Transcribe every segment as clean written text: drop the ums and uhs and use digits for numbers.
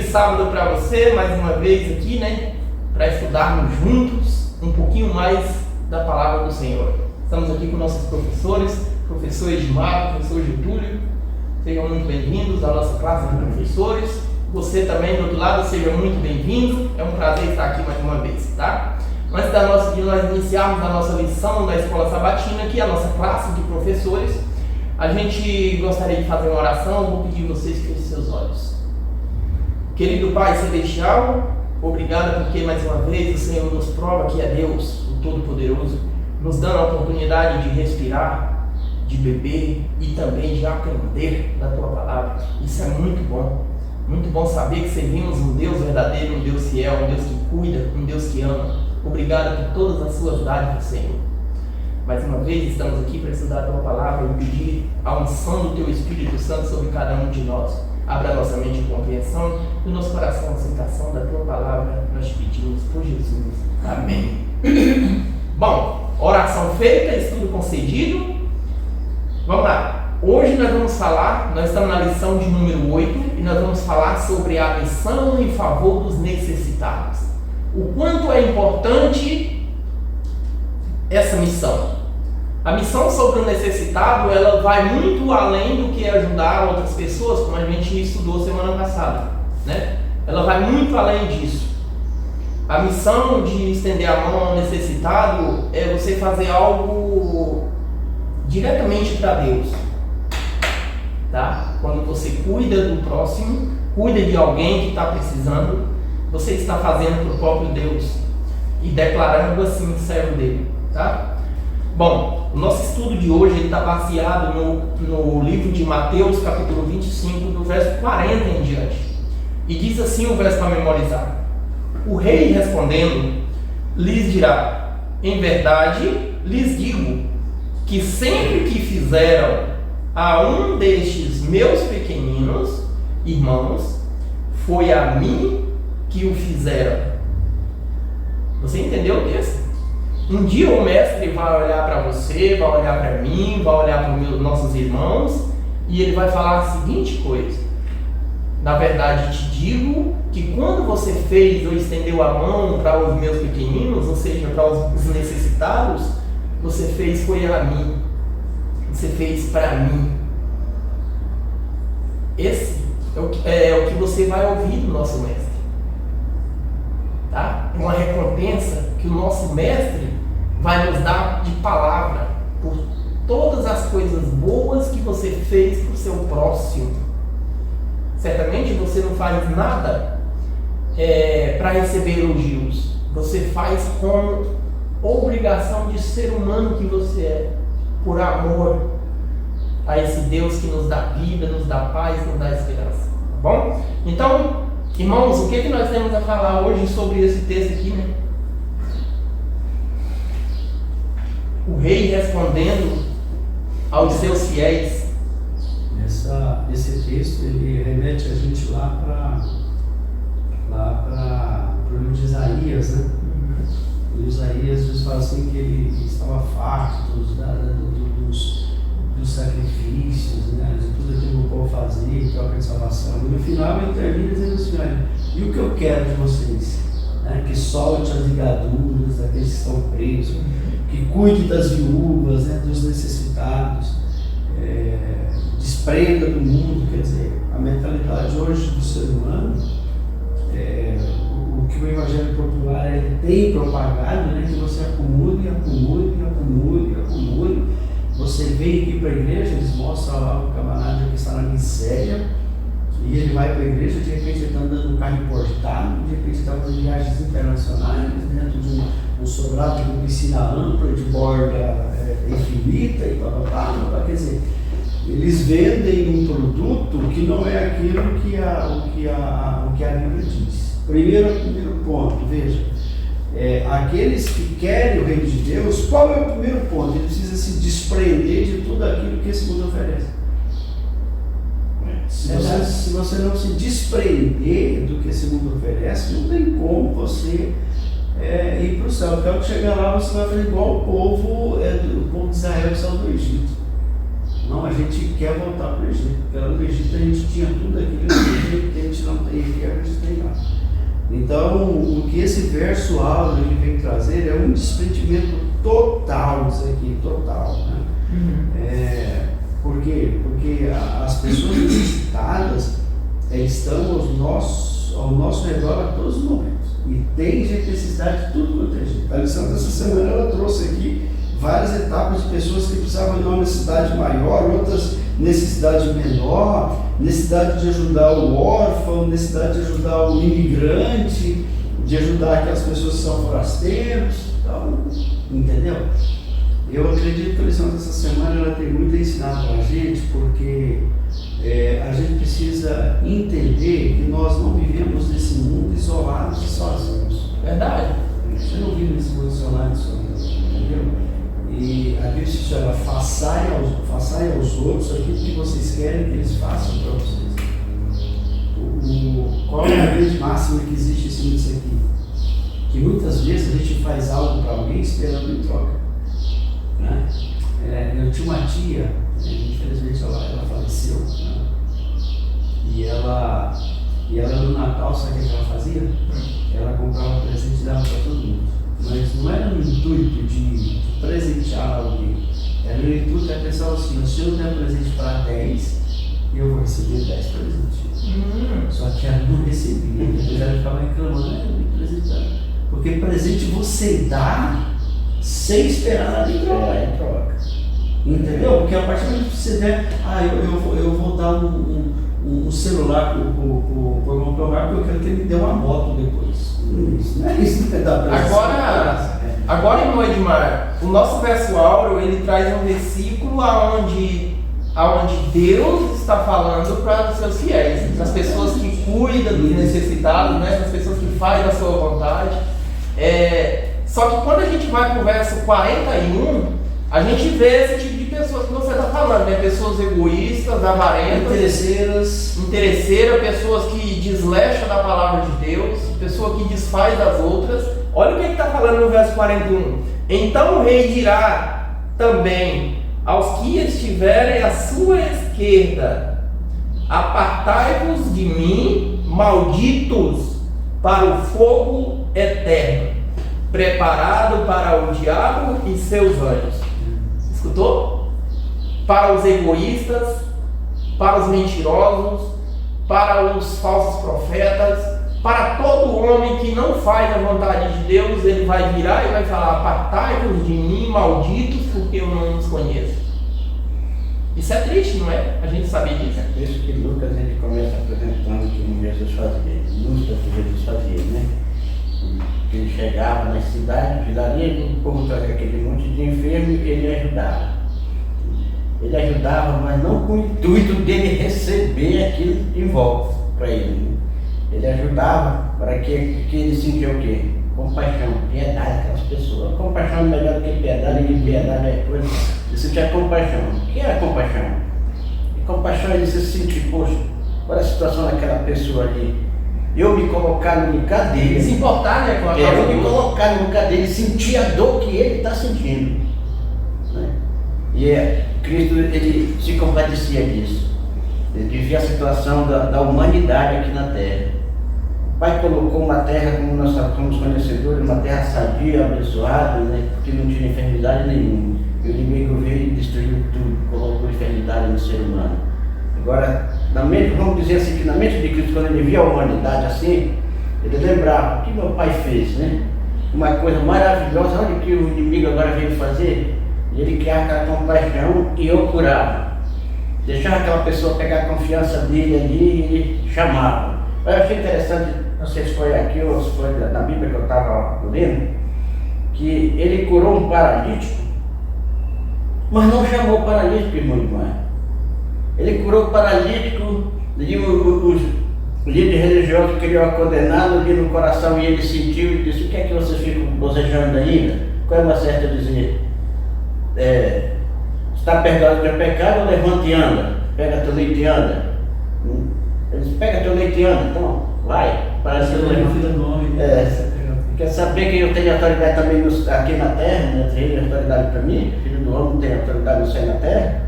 sábado para você, mais uma vez aqui, né? Para estudarmos juntos um pouquinho mais da palavra do Senhor. Estamos aqui com nossos professores, professor Edmar, professor Getúlio. Sejam muito bem-vindos à nossa classe de professores. Você também do outro lado, seja muito bem-vindo. É um prazer estar aqui mais uma vez, tá? Antes de nós iniciarmos a nossa lição da Escola Sabatina, aqui a nossa classe de professores, a gente gostaria de fazer uma oração. Vou pedir vocês que fechem seus olhos. Querido Pai Celestial, obrigado porque mais uma vez o Senhor nos prova que é Deus, o Todo-Poderoso, nos dando a oportunidade de respirar, de beber e também de aprender da Tua Palavra. Isso é muito bom saber que servimos um Deus verdadeiro, um Deus fiel, um Deus que cuida, um Deus que ama. Obrigado por todas as Suas dádivas, Senhor. Mais uma vez estamos aqui para estudar a Tua Palavra e pedir a unção do Teu Espírito Santo sobre cada um de nós. Abra nossa mente de compreensão e o nosso coração a aceitação da Tua Palavra. Nós te pedimos por Jesus. Amém. Bom, oração feita, estudo concedido. Vamos lá. Hoje nós estamos na lição de número 8 e nós vamos falar sobre a missão em favor dos necessitados. O quanto é importante essa missão. A missão sobre o necessitado, ela vai muito além do que ajudar outras pessoas, como a gente estudou semana passada, né? Ela vai muito além disso. A missão de estender a mão ao necessitado é você fazer algo diretamente para Deus, tá? Quando você cuida do próximo, cuida de alguém que está precisando, você está fazendo para o próprio Deus e declarando assim servo dele, tá? Bom, o nosso estudo de hoje está baseado no livro de Mateus, capítulo 25, do verso 40 em diante. E diz assim o verso para memorizar: o rei respondendo, lhes dirá: em verdade lhes digo, que sempre que fizeram a um destes meus pequeninos irmãos, foi a mim que o fizeram. Você entendeu o texto? Um dia o mestre vai olhar para você, vai olhar para mim, vai olhar para os nossos irmãos e ele vai falar a seguinte coisa: na verdade te digo que quando você fez ou estendeu a mão para os meus pequeninos, ou seja, para os necessitados, você fez foi a mim, você fez para mim. Esse é o que você vai ouvir do nosso mestre, tá? Uma recompensa que o nosso mestre vai nos dar de palavra por todas as coisas boas que você fez para o seu próximo. Certamente você não faz nada para receber elogios. Você faz como obrigação de ser humano que você é, por amor a esse Deus que nos dá vida, nos dá paz, nos dá esperança. Tá bom? Então, irmãos, o que nós temos a falar hoje sobre esse texto aqui, né? O rei respondendo aos seus fiéis. Esse texto ele remete a gente lá para o livro de Isaías, né? O Isaías diz assim que ele estava farto dos sacrifícios, né? De tudo aquilo que o povo fazia em troca de salvação. E no final ele termina dizendo assim: olha, e o que eu quero de vocês? Né? Que solte as ligaduras daqueles que estão presos, que cuide das viúvas, né? Dos necessitados, desprenda do mundo. Quer dizer, a mentalidade hoje do ser humano, o que o Evangelho Popular ele tem propagado, né? Que você acumule. Você vem aqui para a igreja, eles mostram lá o camarada que está na miséria, e ele vai para a igreja, de repente ele está andando no carro importado, de repente ele está fazendo viagens internacionais, dentro de um sobrado de uma piscina ampla, de borda infinita e tal. Quer dizer, eles vendem um produto que não é aquilo que a Bíblia diz. Primeiro ponto, veja, aqueles que querem o reino de Deus, qual é o primeiro ponto? Ele precisa se desprender de tudo aquilo que esse mundo oferece. Se você não se desprender do que esse mundo oferece, não tem como você ir para o céu. Então, que chegar lá, você vai fazer igual o povo de Israel que saiu do Egito. Não, a gente quer voltar para o Egito, porque lá no Egito a gente tinha tudo aquilo que a gente não tem aqui, a gente tem lá. Então, o que esse verso áureo ele vem trazer é um desprendimento total disso aqui, total. Né? Por quê? Porque as pessoas necessitadas estão ao nosso redor a todos os momentos. E tem necessidade de tudo quanto é jeito. A lição dessa semana ela trouxe aqui várias etapas de pessoas que precisavam de uma necessidade maior, outras necessidade menor, necessidade de ajudar o órfão, necessidade de ajudar o imigrante, de ajudar aquelas pessoas que são forasteiros, então, entendeu? Eu acredito que a lição dessa semana ela tem muito a ensinar para a gente, porque a gente precisa entender que nós não vivemos nesse mundo isolados e sozinhos. Verdade. Você não vive nesse mundo isolado e sozinho, entendeu? E a Bíblia se chama façai aos outros aquilo que vocês querem que eles façam para vocês. Qual é a grande máxima que existe em cima disso aqui? Que muitas vezes a gente faz algo para alguém esperando em troca. Né? Eu tinha uma tia, infelizmente ela faleceu, né? e ela no Natal, sabe o que ela fazia? Ela comprava presente e dava para todo mundo. Mas não era no intuito de presentear alguém, era no intuito de pensar assim: se eu der presente para 10, eu vou receber 10 presentes. Só que ela não recebia, depois ela ficava reclamando, me presentando. Porque presente você dá sem esperar nada em troca. Entendeu? Porque a partir do momento que você der, eu vou dar um celular para o irmão tomar, porque eu quero que ele me dê uma moto depois. Isso não é dar presente. Agora, irmão Edmar, o nosso verso áureo, ele traz um versículo aonde Deus está falando para os seus fiéis, para as pessoas que cuidam dos necessitados, né? Para as pessoas que fazem a sua vontade. Só que quando a gente vai para o verso 41, a gente vê esse tipo de pessoas que você está falando, né? Pessoas egoístas, avarentas, interesseiras, pessoas que desleixam da palavra de Deus, pessoa que desfaz das outras. Olha o que está falando no verso 41. Então o rei dirá também aos que estiverem à sua esquerda: apartai-vos de mim, malditos, para o fogo eterno, preparado para o diabo e seus anjos. Escutou? Para os egoístas, para os mentirosos, para os falsos profetas, para todo homem que não faz a vontade de Deus, ele vai virar e vai falar: apartai-vos de mim, malditos, porque eu não os conheço. Isso é triste, não é? A gente sabe disso. É por isso que Lucas ele começa apresentando o que Jesus fazia, ilustra o que Jesus fazia, né? Que ele chegava nas cidades, vilarejos, o povo trazia aquele monte de enfermo, ele ajudava. Ele ajudava, mas não com o intuito dele receber aquilo em volta para ele. Né? Ele ajudava para que ele sentia o quê? Compaixão, piedade daquelas pessoas. Compaixão é melhor do que piedade, que piedade é coisa. Ele sentia compaixão. O que era compaixão? E compaixão é ele se sentir: poxa, olha a situação daquela pessoa ali. Eu me colocar no lugar dele. Se importar, né? Com a eu me colocar no lugar dele, sentir a dor que ele está sentindo. Né? E Cristo ele se compadecia disso. Ele vivia a situação da humanidade aqui na terra. O Pai colocou uma terra, como nós somos conhecedores, uma terra sadia, abençoada, né? Porque não tinha enfermidade nenhuma. E o inimigo veio e destruiu tudo, colocou enfermidade no ser humano. Agora, vamos dizer assim, que na mente de Cristo, quando ele via a humanidade assim, ele lembrava o que meu Pai fez, né? Uma coisa maravilhosa, olha o que o inimigo agora veio fazer. E ele criava aquela compaixão e eu curava. Deixava aquela pessoa pegar a confiança dele ali e ele chamava. Eu achei interessante, não sei se foi aqui ou se foi na Bíblia que eu estava lendo, que ele curou um paralítico, mas não chamou o paralítico, irmão Edmar. Ele curou o paralítico e os líderes religiosos queriam condená-lo ali no coração, e ele sentiu e disse: o que é que você fica bocejando ainda? Qual é uma certa dizer? Está perdoado o teu pecado, levanta e anda. Pega teu leite e anda. Ele disse: pega teu leite e anda. Então, vai. Parece que eu levanta. Quer saber que eu tenho autoridade também aqui na terra, né? Tem autoridade para mim, filho do homem tem autoridade no céu e na terra.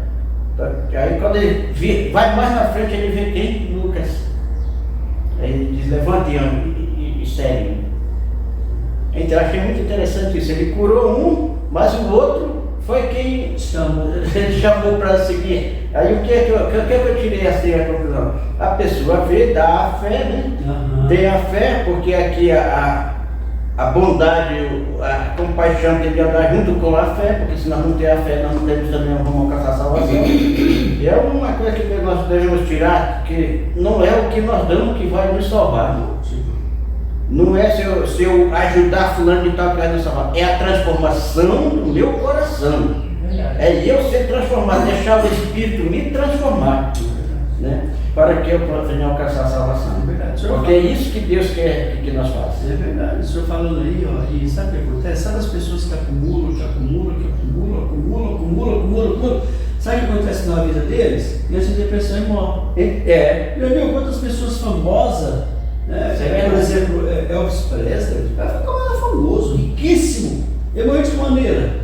Aí quando ele vai mais na frente, ele vê quem? Lucas. Aí ele diz, levante e segue. Então eu achei muito interessante isso. Ele curou um, mas o outro foi quem ele chamou para seguir. Aí o que é que eu tirei assim a conclusão? A pessoa vê, dá a fé, né? Tem a fé, porque aqui a bondade, a compaixão tem que andar junto com a fé, porque se nós não temos a fé, nós não temos também como alcançar a salvação. E é uma coisa que nós devemos tirar, que não é o que nós damos que vai nos salvar. Não é se eu ajudar fulano de tal que vai nos salvar, é a transformação do meu coração. É eu ser transformado, deixar o Espírito me transformar, né? Para que eu possa alcançar a salvação. É verdade. Porque é isso que Deus quer que nós façamos. É verdade. O senhor falando aí, ó, e sabe o que acontece? Sabe as pessoas que acumulam. Sabe o que acontece na vida deles? E essa depressão e morre. Meu amigo, quantas pessoas famosas, né? Por exemplo, Elvis Presley, o cara ficou mais famoso, riquíssimo. E morreu de maneira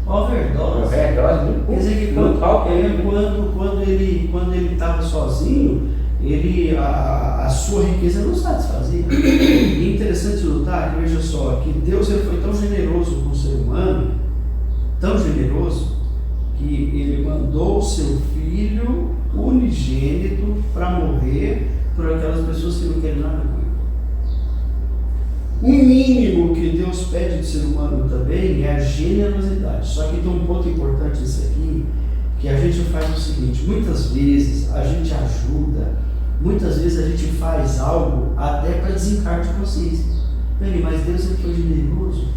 overdose. Quer dizer que quando ele estava sozinho, a sua riqueza não satisfazia. E é interessante notar que, veja só, que Deus ele foi tão generoso com o ser humano, tão generoso, que ele mandou o seu filho unigênito para morrer por aquelas pessoas que não querem nada com ele. O mínimo que Deus pede do ser humano também é a generosidade. Só que tem um ponto importante nisso aqui, que a gente faz o seguinte: muitas vezes a gente ajuda, muitas vezes a gente faz algo até para desencargo de consciência. Peraí, mas Deus ele foi generoso?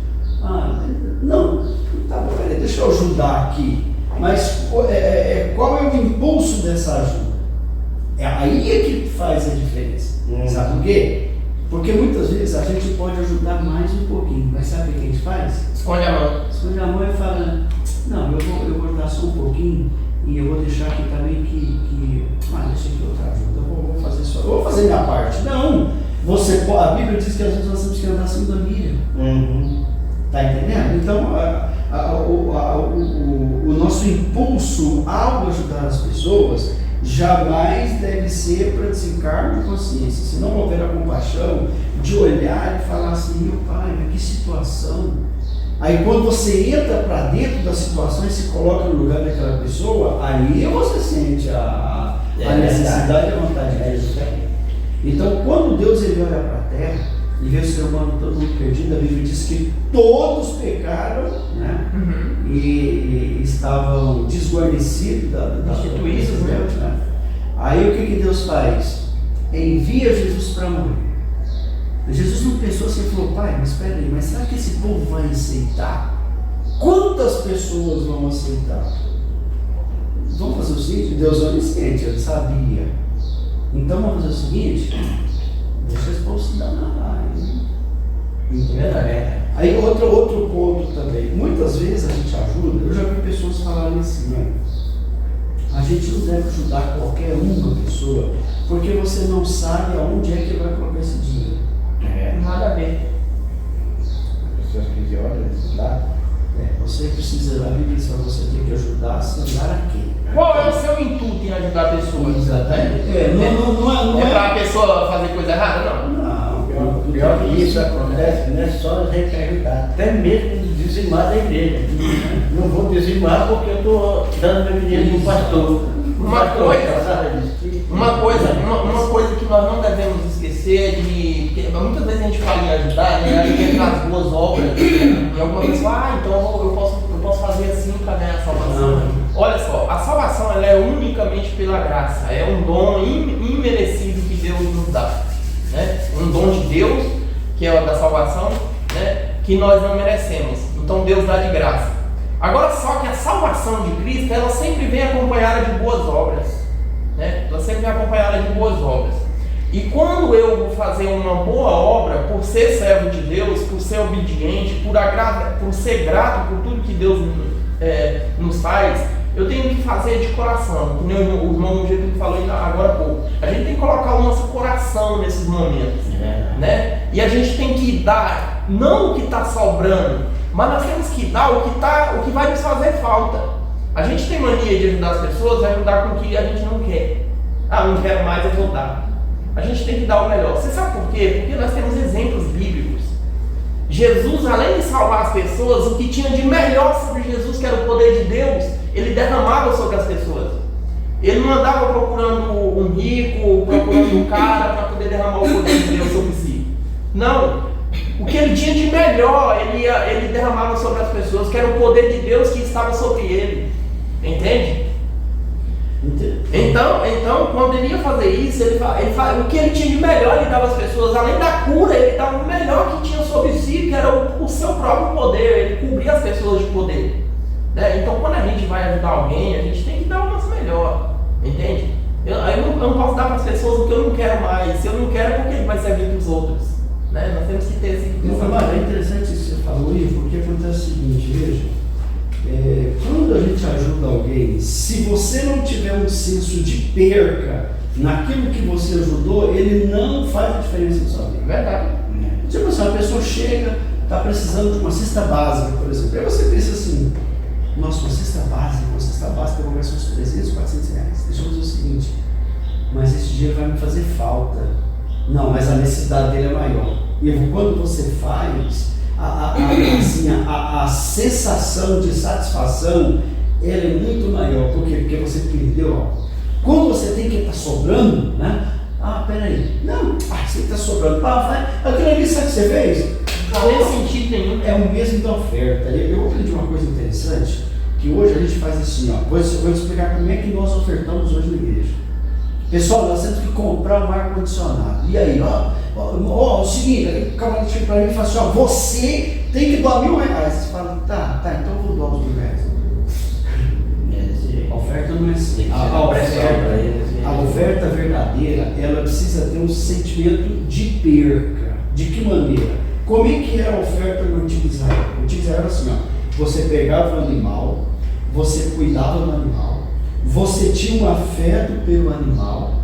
Não, tá bom, peraí, deixa eu ajudar aqui. Mas qual é o impulso dessa ajuda? É aí é que faz a diferença. Sabe por quê? Porque muitas vezes a gente pode ajudar mais um pouquinho, mas sabe o que a gente faz? Esconde a mão. Esconde a mão e fala, não, eu vou ajudar só um pouquinho e eu vou deixar aqui também deixa aqui outra ajuda, eu vou fazer só, eu vou fazer minha parte. Não, a Bíblia diz que às vezes nós temos que andar acima da milha. Tá entendendo? Então, o nosso impulso ao ajudar as pessoas jamais deve ser para desencargo de consciência. Se não houver a compaixão de olhar e falar assim, meu pai, mas que situação. Aí quando você entra para dentro da situação e se coloca no lugar daquela pessoa, aí você sente a necessidade e a vontade de Deus. Então quando Deus ele olha para a terra e vê o ser humano todo mundo perdido, a Bíblia diz que todos pecaram, né? E estavam desguarnecidos da instituídos, né? Aí o que Deus faz? Envia Jesus para morrer. Jesus não pensou assim e falou, pai, mas espera aí, mas será que esse povo vai aceitar? Quantas pessoas vão aceitar? Vamos fazer o seguinte, Deus é onisciente, ele sabia. Então vamos fazer o seguinte, deixa esse povo se danar lá. Aí outro ponto também, muitas vezes a gente ajuda, eu já vi pessoas falarem assim, né? A gente não deve ajudar qualquer uma pessoa, porque você não sabe aonde é que ele vai colocar esse dinheiro. Nada a ver. As pessoas que olham desse lado. Você precisa, a Bíblia diz para você ter que ajudar, se andar aqui. Qual é o seu intuito em ajudar pessoas? Exatamente. Não é para a pessoa fazer coisa errada, não. O pior que isso acontece, não é só a gente ajudar, até mesmo dizimar da igreja. Não vou dizimar porque eu estou dando meu dinheiro para o pastor. Uma coisa que nós não devemos esquecer é porque muitas vezes a gente fala em ajudar, né? A gente entra nas boas obras, e alguma pessoa, então eu posso fazer assim para ganhar a salvação. Olha só, a salvação ela é unicamente pela graça, é um dom imerecido que Deus nos dá, né? Um dom de Deus, que é o da salvação, né? Que nós não merecemos, então Deus dá de graça. Agora só que a salvação de Cristo, ela sempre vem acompanhada de boas obras, né? Ela sempre vem acompanhada de boas obras. E quando eu vou fazer uma boa obra, por ser servo de Deus, por ser obediente, por ser grato por tudo que Deus nos faz, eu tenho que fazer de coração, como o irmão Getúlio falou agora há pouco. A gente tem que colocar o nosso coração nesses momentos, né? E a gente tem que dar, não o que está sobrando, mas nós temos que dar o que vai nos fazer falta. A gente tem mania de ajudar as pessoas, ajudar com o que a gente não quer. Ah, não quero mais, eu vou dar. A gente tem que dar o melhor. Você sabe por quê? Porque nós temos exemplos bíblicos. Jesus, além de salvar as pessoas, o que tinha de melhor sobre Jesus, que era o poder de Deus, ele derramava sobre as pessoas. Ele não andava procurando um rico, procurando um cara para poder derramar o poder de Deus sobre si. Não. O que ele tinha de melhor, ele derramava sobre as pessoas, que era o poder de Deus que estava sobre ele. Entende? Então, quando ele ia fazer isso, o que ele tinha de melhor ele dava às pessoas. Além da cura, ele dava o melhor que tinha sobre si, que era o seu próprio poder. Ele cobria as pessoas de poder. Então, quando a gente vai ajudar alguém, a gente tem que dar o nosso melhor. Entende? Eu não posso dar para as pessoas o que eu não quero mais. Se eu não quero, por que ele vai servir para os outros? Nós temos que ter esse pensamento. É interessante isso que você falou aí, porque acontece o seguinte, veja. Quando a gente ajuda alguém, se você não tiver um senso de perca naquilo que você ajudou, ele não faz a diferença na sua vida. Verdade. Tipo assim, a pessoa chega, está precisando de uma cesta básica, por exemplo. Aí você pensa assim, nossa, uma cesta básica eu vou gastar uns 300, 400 reais. Deixa eu dizer o seguinte, mas esse dinheiro vai me fazer falta. Não, mas a necessidade dele é maior. E quando você faz, a sensação de satisfação ela é muito maior. Por quê? Porque você perdeu algo. Quando você tem que estar sobrando, né? Peraí, não, você está sobrando. Vai, aquilo ali, sabe o que você fez? Não tem sentido nenhum. É o mesmo da oferta. Eu aprendi uma coisa interessante, que hoje a gente faz assim, ó. Vou te explicar como é que nós ofertamos hoje na igreja. Pessoal, nós temos que comprar um ar-condicionado. E aí, o seguinte, o camarada chega para mim e fala assim, você tem que doar R$1.000. Você fala, tá, então eu vou doar os R$1.000. A oferta não é assim. A oferta verdadeira, ela precisa ter um sentimento de perca. De que maneira? Como é que era a oferta no Antigo Israel? O Antigo Israel era assim, você pegava o animal, você cuidava do animal, você tinha um afeto pelo animal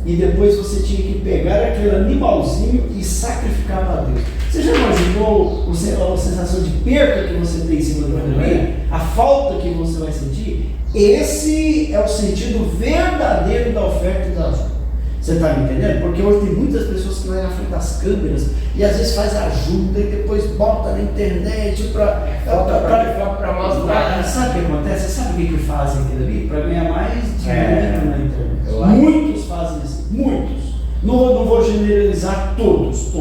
e depois você tinha que pegar aquele animalzinho e sacrificar para Deus. Você já imaginou a sensação de perca que você tem em cima do animal? A falta que você vai sentir? Esse é o sentido verdadeiro da oferta e da ajuda. Você está me entendendo? Porque hoje tem muitas pessoas que vão na frente das câmeras e às vezes faz ajuda e depois bota na internet para mostrar. Sabe o que acontece? Sabe o que fazem aquilo ali? Para ganhar mais dinheiro na internet. Muitos fazem isso, muitos. Não vou generalizar todos.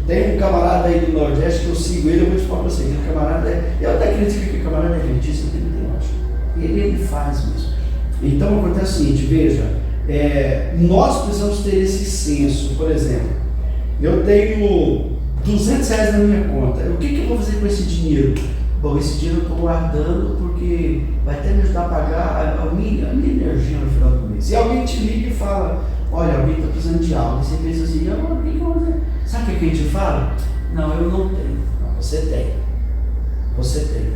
Tem um camarada aí do Nordeste que eu sigo ele, eu vou te falar para você, aquele camarada eu até acredito que o camarada é adventista, porque ele tem lógica. Ele faz mesmo. Então acontece o seguinte, veja, nós precisamos ter esse senso. Por exemplo, eu tenho R$200 na minha conta, o que eu vou fazer com esse dinheiro? Bom, esse dinheiro eu estou guardando porque vai até me ajudar a pagar a minha energia no final do mês. E alguém te liga e fala, olha, alguém está precisando de algo, você pensa assim, o que eu vou fazer? Sabe o que a gente fala? Não, eu não tenho. Não, você tem.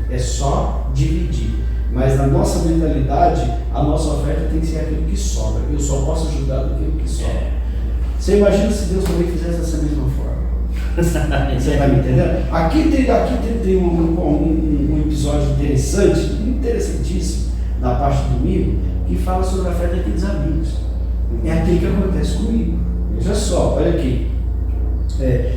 É só dividir. Mas na nossa mentalidade, a nossa oferta tem que ser aquilo que sobra. Eu só posso ajudar daquilo que sobra. Você imagina se Deus também fizesse dessa mesma forma? Você está me entendendo? Aqui tem um episódio interessantíssimo, na parte do domingo, que fala sobre a fé daqueles amigos. É aquilo que acontece comigo. Veja só, olha aqui.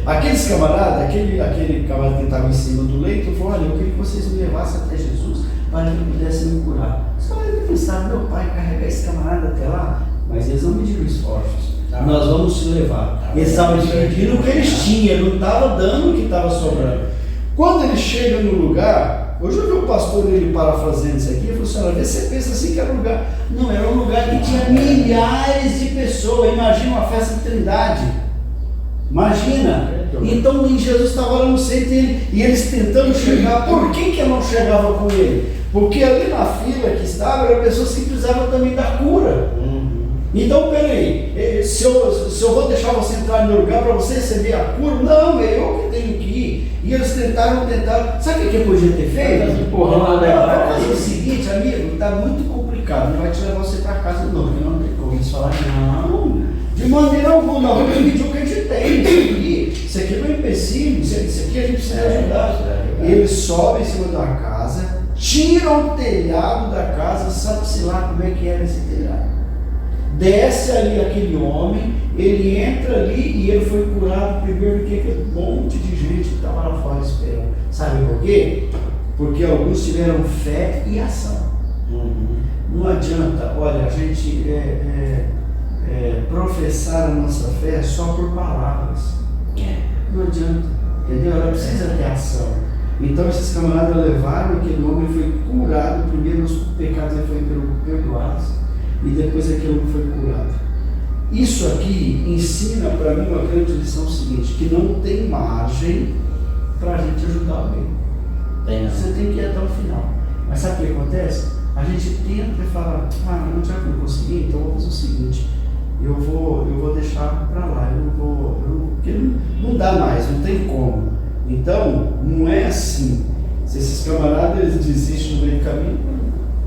Aqueles camaradas, aquele camarada que estava em cima do leito, falou, olha, eu queria que vocês me levassem até Jesus para que ele pudesse me curar. Os camaradas pensaram, meu pai, carregar esse camarada até lá, mas eles não mediram esforços. Nós vamos te levar. Eles estavam dividindo o que eles tinham, ele não estava dando o que estava sobrando. Quando ele chega no lugar, hoje eu vi o pastor ele parafraseando isso aqui, ele falou assim, olha, vê se você pensa assim que era um lugar. Não, era um lugar que tinha milhares de pessoas. Imagina uma festa de Trindade. Imagina. Então Jesus estava lá no centro e eles tentando chegar. Por que eu não chegava com ele? Porque ali na fila que estava, era pessoas que precisavam também da cura. Então, peraí, se eu vou deixar você entrar no lugar para você receber a cura, não, é eu que tenho que ir. E eles tentaram, sabe o que eu podia ter feito? Vamos fazer o seguinte, amigo, está muito complicado, não vai te levar você para casa não, porque não tem como. Eles falaram, não, de maneira alguma, nós vamos dividir o que a gente tem, isso aqui não é empecilho, isso aqui a gente precisa ajudar. Eles sobem em cima da casa, tiram o telhado da casa, sabe-se lá como é que era esse telhado. Desce ali aquele homem, ele entra ali e ele foi curado primeiro do que aquele monte de gente que estava lá fora esperando. Sabe por quê? Porque alguns tiveram fé e ação. Não adianta, olha, a gente professar a nossa fé só por palavras. Não adianta, entendeu? Ela precisa ter ação. Então esses camaradas levaram aquele homem, foi curado, primeiro os pecados foram perdoados e depois aquele homem foi curado. Isso aqui ensina para mim uma grande lição seguinte, que não tem margem para a gente ajudar alguém. Você tem que ir até o final. Mas sabe o que acontece? A gente tenta e fala, não já que não consegui, então vamos fazer o seguinte, eu vou deixar para lá, porque não dá mais, não tem como. Então, não é assim. Se esses camaradas desistem no meio do caminho,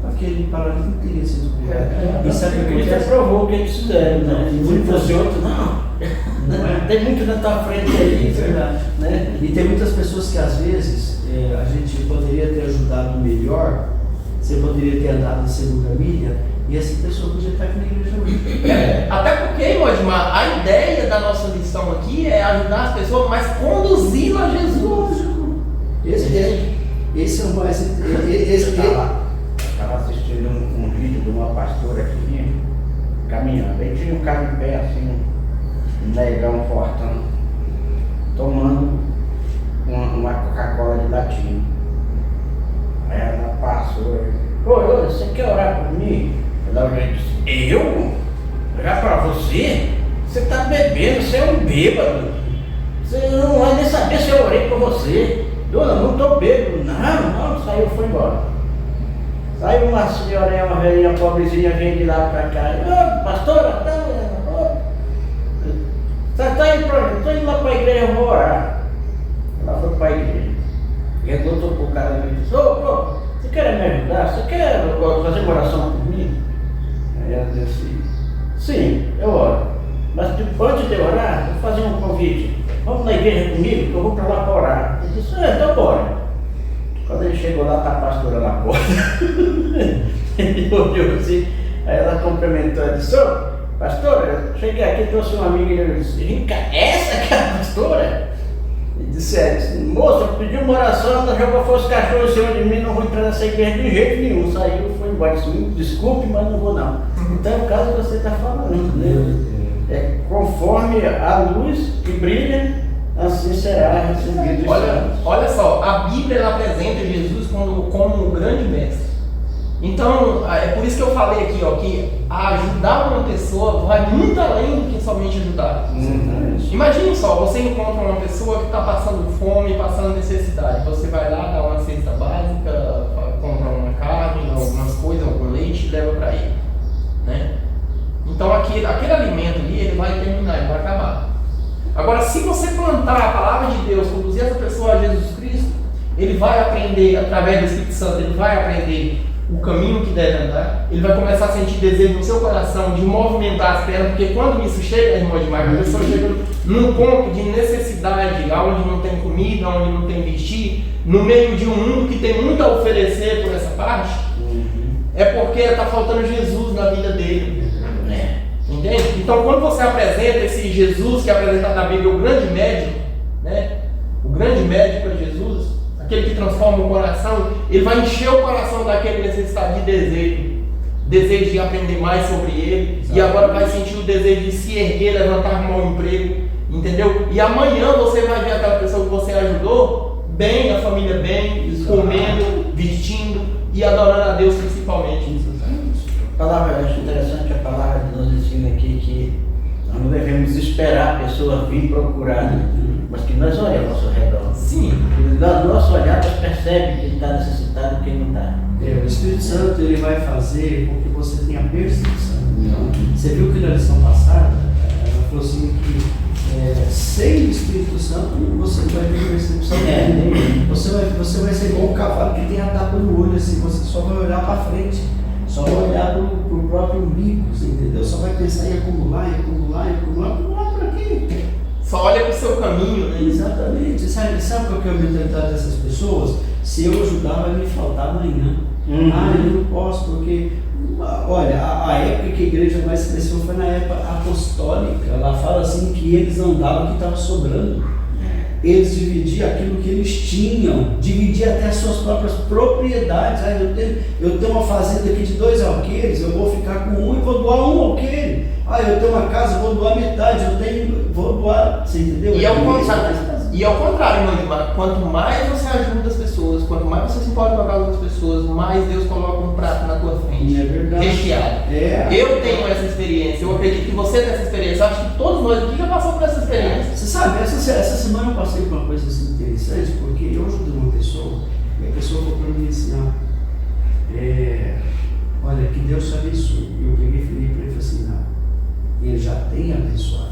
aquele paralítico não teria sido curado. E sabe que Cristo aprovou o que eles fizeram, né? E se fosse outro, não é? Tem muito na tua frente aí, verdade. Né? E tem muitas pessoas que às vezes a gente poderia ter ajudado melhor, você poderia ter andado na segunda milha, e essa pessoa podia estar aqui na igreja hoje. Até porque, Modmar, a ideia da nossa lição aqui é ajudar as pessoas, mas conduzi-las a Jesus. Esse é o mais. Estava assistindo um vídeo de uma pastora que vinha caminhando. Aí tinha um cara em pé, assim, um negão fortão, tomando uma Coca-Cola de latinha. Aí ela passou. Ô, você quer orar por mim? Ela disse, eu? Já pra você? Você tá bebendo, você é um bêbado. Você não vai nem saber se eu orei por você. Dona, não tô bêbado. Não, saiu, foi embora. Saiu uma senhora, uma velhinha pobrezinha, vem de lá pra cá. Ô, pastora, tá indo pra onde? Tô indo lá pra igreja, eu vou orar. Ela foi pra igreja. E aí voltou pro cara e disse, ô, você quer me ajudar? Você quer fazer uma oração por mim? Aí ela disse, sim, eu oro. Mas antes de orar, vou fazer um convite. Vamos na igreja comigo, que eu vou pra lá pra orar. Ele disse, então bora. Quando ele chegou lá, tá a pastora na porta. Ele olhou assim, aí ela cumprimentou e disse, ô, pastora, eu cheguei aqui, trouxe uma amiga e ele disse, Rica, essa que é a pastora? Ele disse, moça, eu pedi uma oração, ela jogou fora os cachorros em cima de mim, não vou entrar nessa igreja de jeito nenhum. Saiu, foi embora, disse, desculpe, mas não vou não. Então é o caso que você está falando, né? É conforme a luz que brilha, assim será recebido. Olha só, a Bíblia ela apresenta Jesus como um grande mestre. Então, é por isso que eu falei aqui, ó, que ajudar uma pessoa vai muito além do que somente ajudar. Imagine só, você encontra uma pessoa que está passando fome, passando necessidade. Você vai lá, dá uma cesta básica, compra uma carne, algumas coisas, algum leite e leva para ele, né? Então aquele alimento ali, ele vai terminar, ele vai acabar. Agora, se você plantar a palavra de Deus, conduzir essa pessoa a Jesus Cristo, ele vai aprender, através do Espírito Santo, ele vai aprender o caminho que deve andar, ele vai começar a sentir desejo no seu coração de movimentar as pernas, porque quando isso chega, irmão de Marcos, a pessoa chega num ponto de necessidade, onde não tem comida, onde não tem vestir, no meio de um mundo que tem muito a oferecer por essa parte, é porque está faltando Jesus na vida dele. Entende? Então, quando você apresenta esse Jesus que é apresentado na Bíblia, o grande médico, né? O grande médico é Jesus, aquele que transforma o coração, ele vai encher o coração daquele necessitado de desejo de aprender mais sobre ele. Exatamente. E agora vai sentir o desejo de se erguer, levantar, arrumar um emprego, entendeu? E amanhã você vai ver aquela pessoa que você ajudou bem, a família bem, comendo, vestindo e adorando a Deus principalmente. A palavra, eu acho interessante, a palavra que nos ensina aqui que nós não devemos esperar a pessoa vir procurar, mas que nós olhamos ao nosso redor. Sim. No nosso olhar, nós percebemos que ele está necessitado e que ele não está. O Espírito Santo ele vai fazer com que você tenha percepção. Você viu que na lição passada, ela falou assim que sem o Espírito Santo você não vai ter percepção. Você vai ser igual um cavalo que tem a tapa no olho, assim, você só vai olhar para frente. Só vai olhar para o próprio umbigo, entendeu? Só vai pensar em acumular para quê? Só olha para o seu caminho, né? Exatamente. Sabe qual que é a mentalidade dessas pessoas? Se eu ajudar, vai me faltar amanhã. Eu não posso, porque... Olha, a época que a igreja mais cresceu foi na época apostólica. Ela fala assim que eles não davam o que estava sobrando. Eles dividiam aquilo que eles tinham, dividiam até as suas próprias propriedades. Eu tenho uma fazenda aqui de 2 alqueires, eu vou ficar com um e vou doar um alqueire. Eu tenho uma casa, vou doar metade, vou doar, você entendeu? E ao contrário, irmão Edmar, quanto mais você ajuda as pessoas, quanto mais você se importa com a causa das pessoas, mais Deus coloca um prato na tua frente, é verdade, recheado. Eu tenho essa experiência, eu acredito que você tem essa experiência, eu acho que todos nós aqui já passamos por essa experiência. Você sabe, essa semana eu passei por uma coisa assim interessante, porque eu ajudei uma pessoa, e a pessoa falou para mim assim, olha, que Deus te abençoe. E eu peguei e falei para ele assim, não, ele já tem abençoado.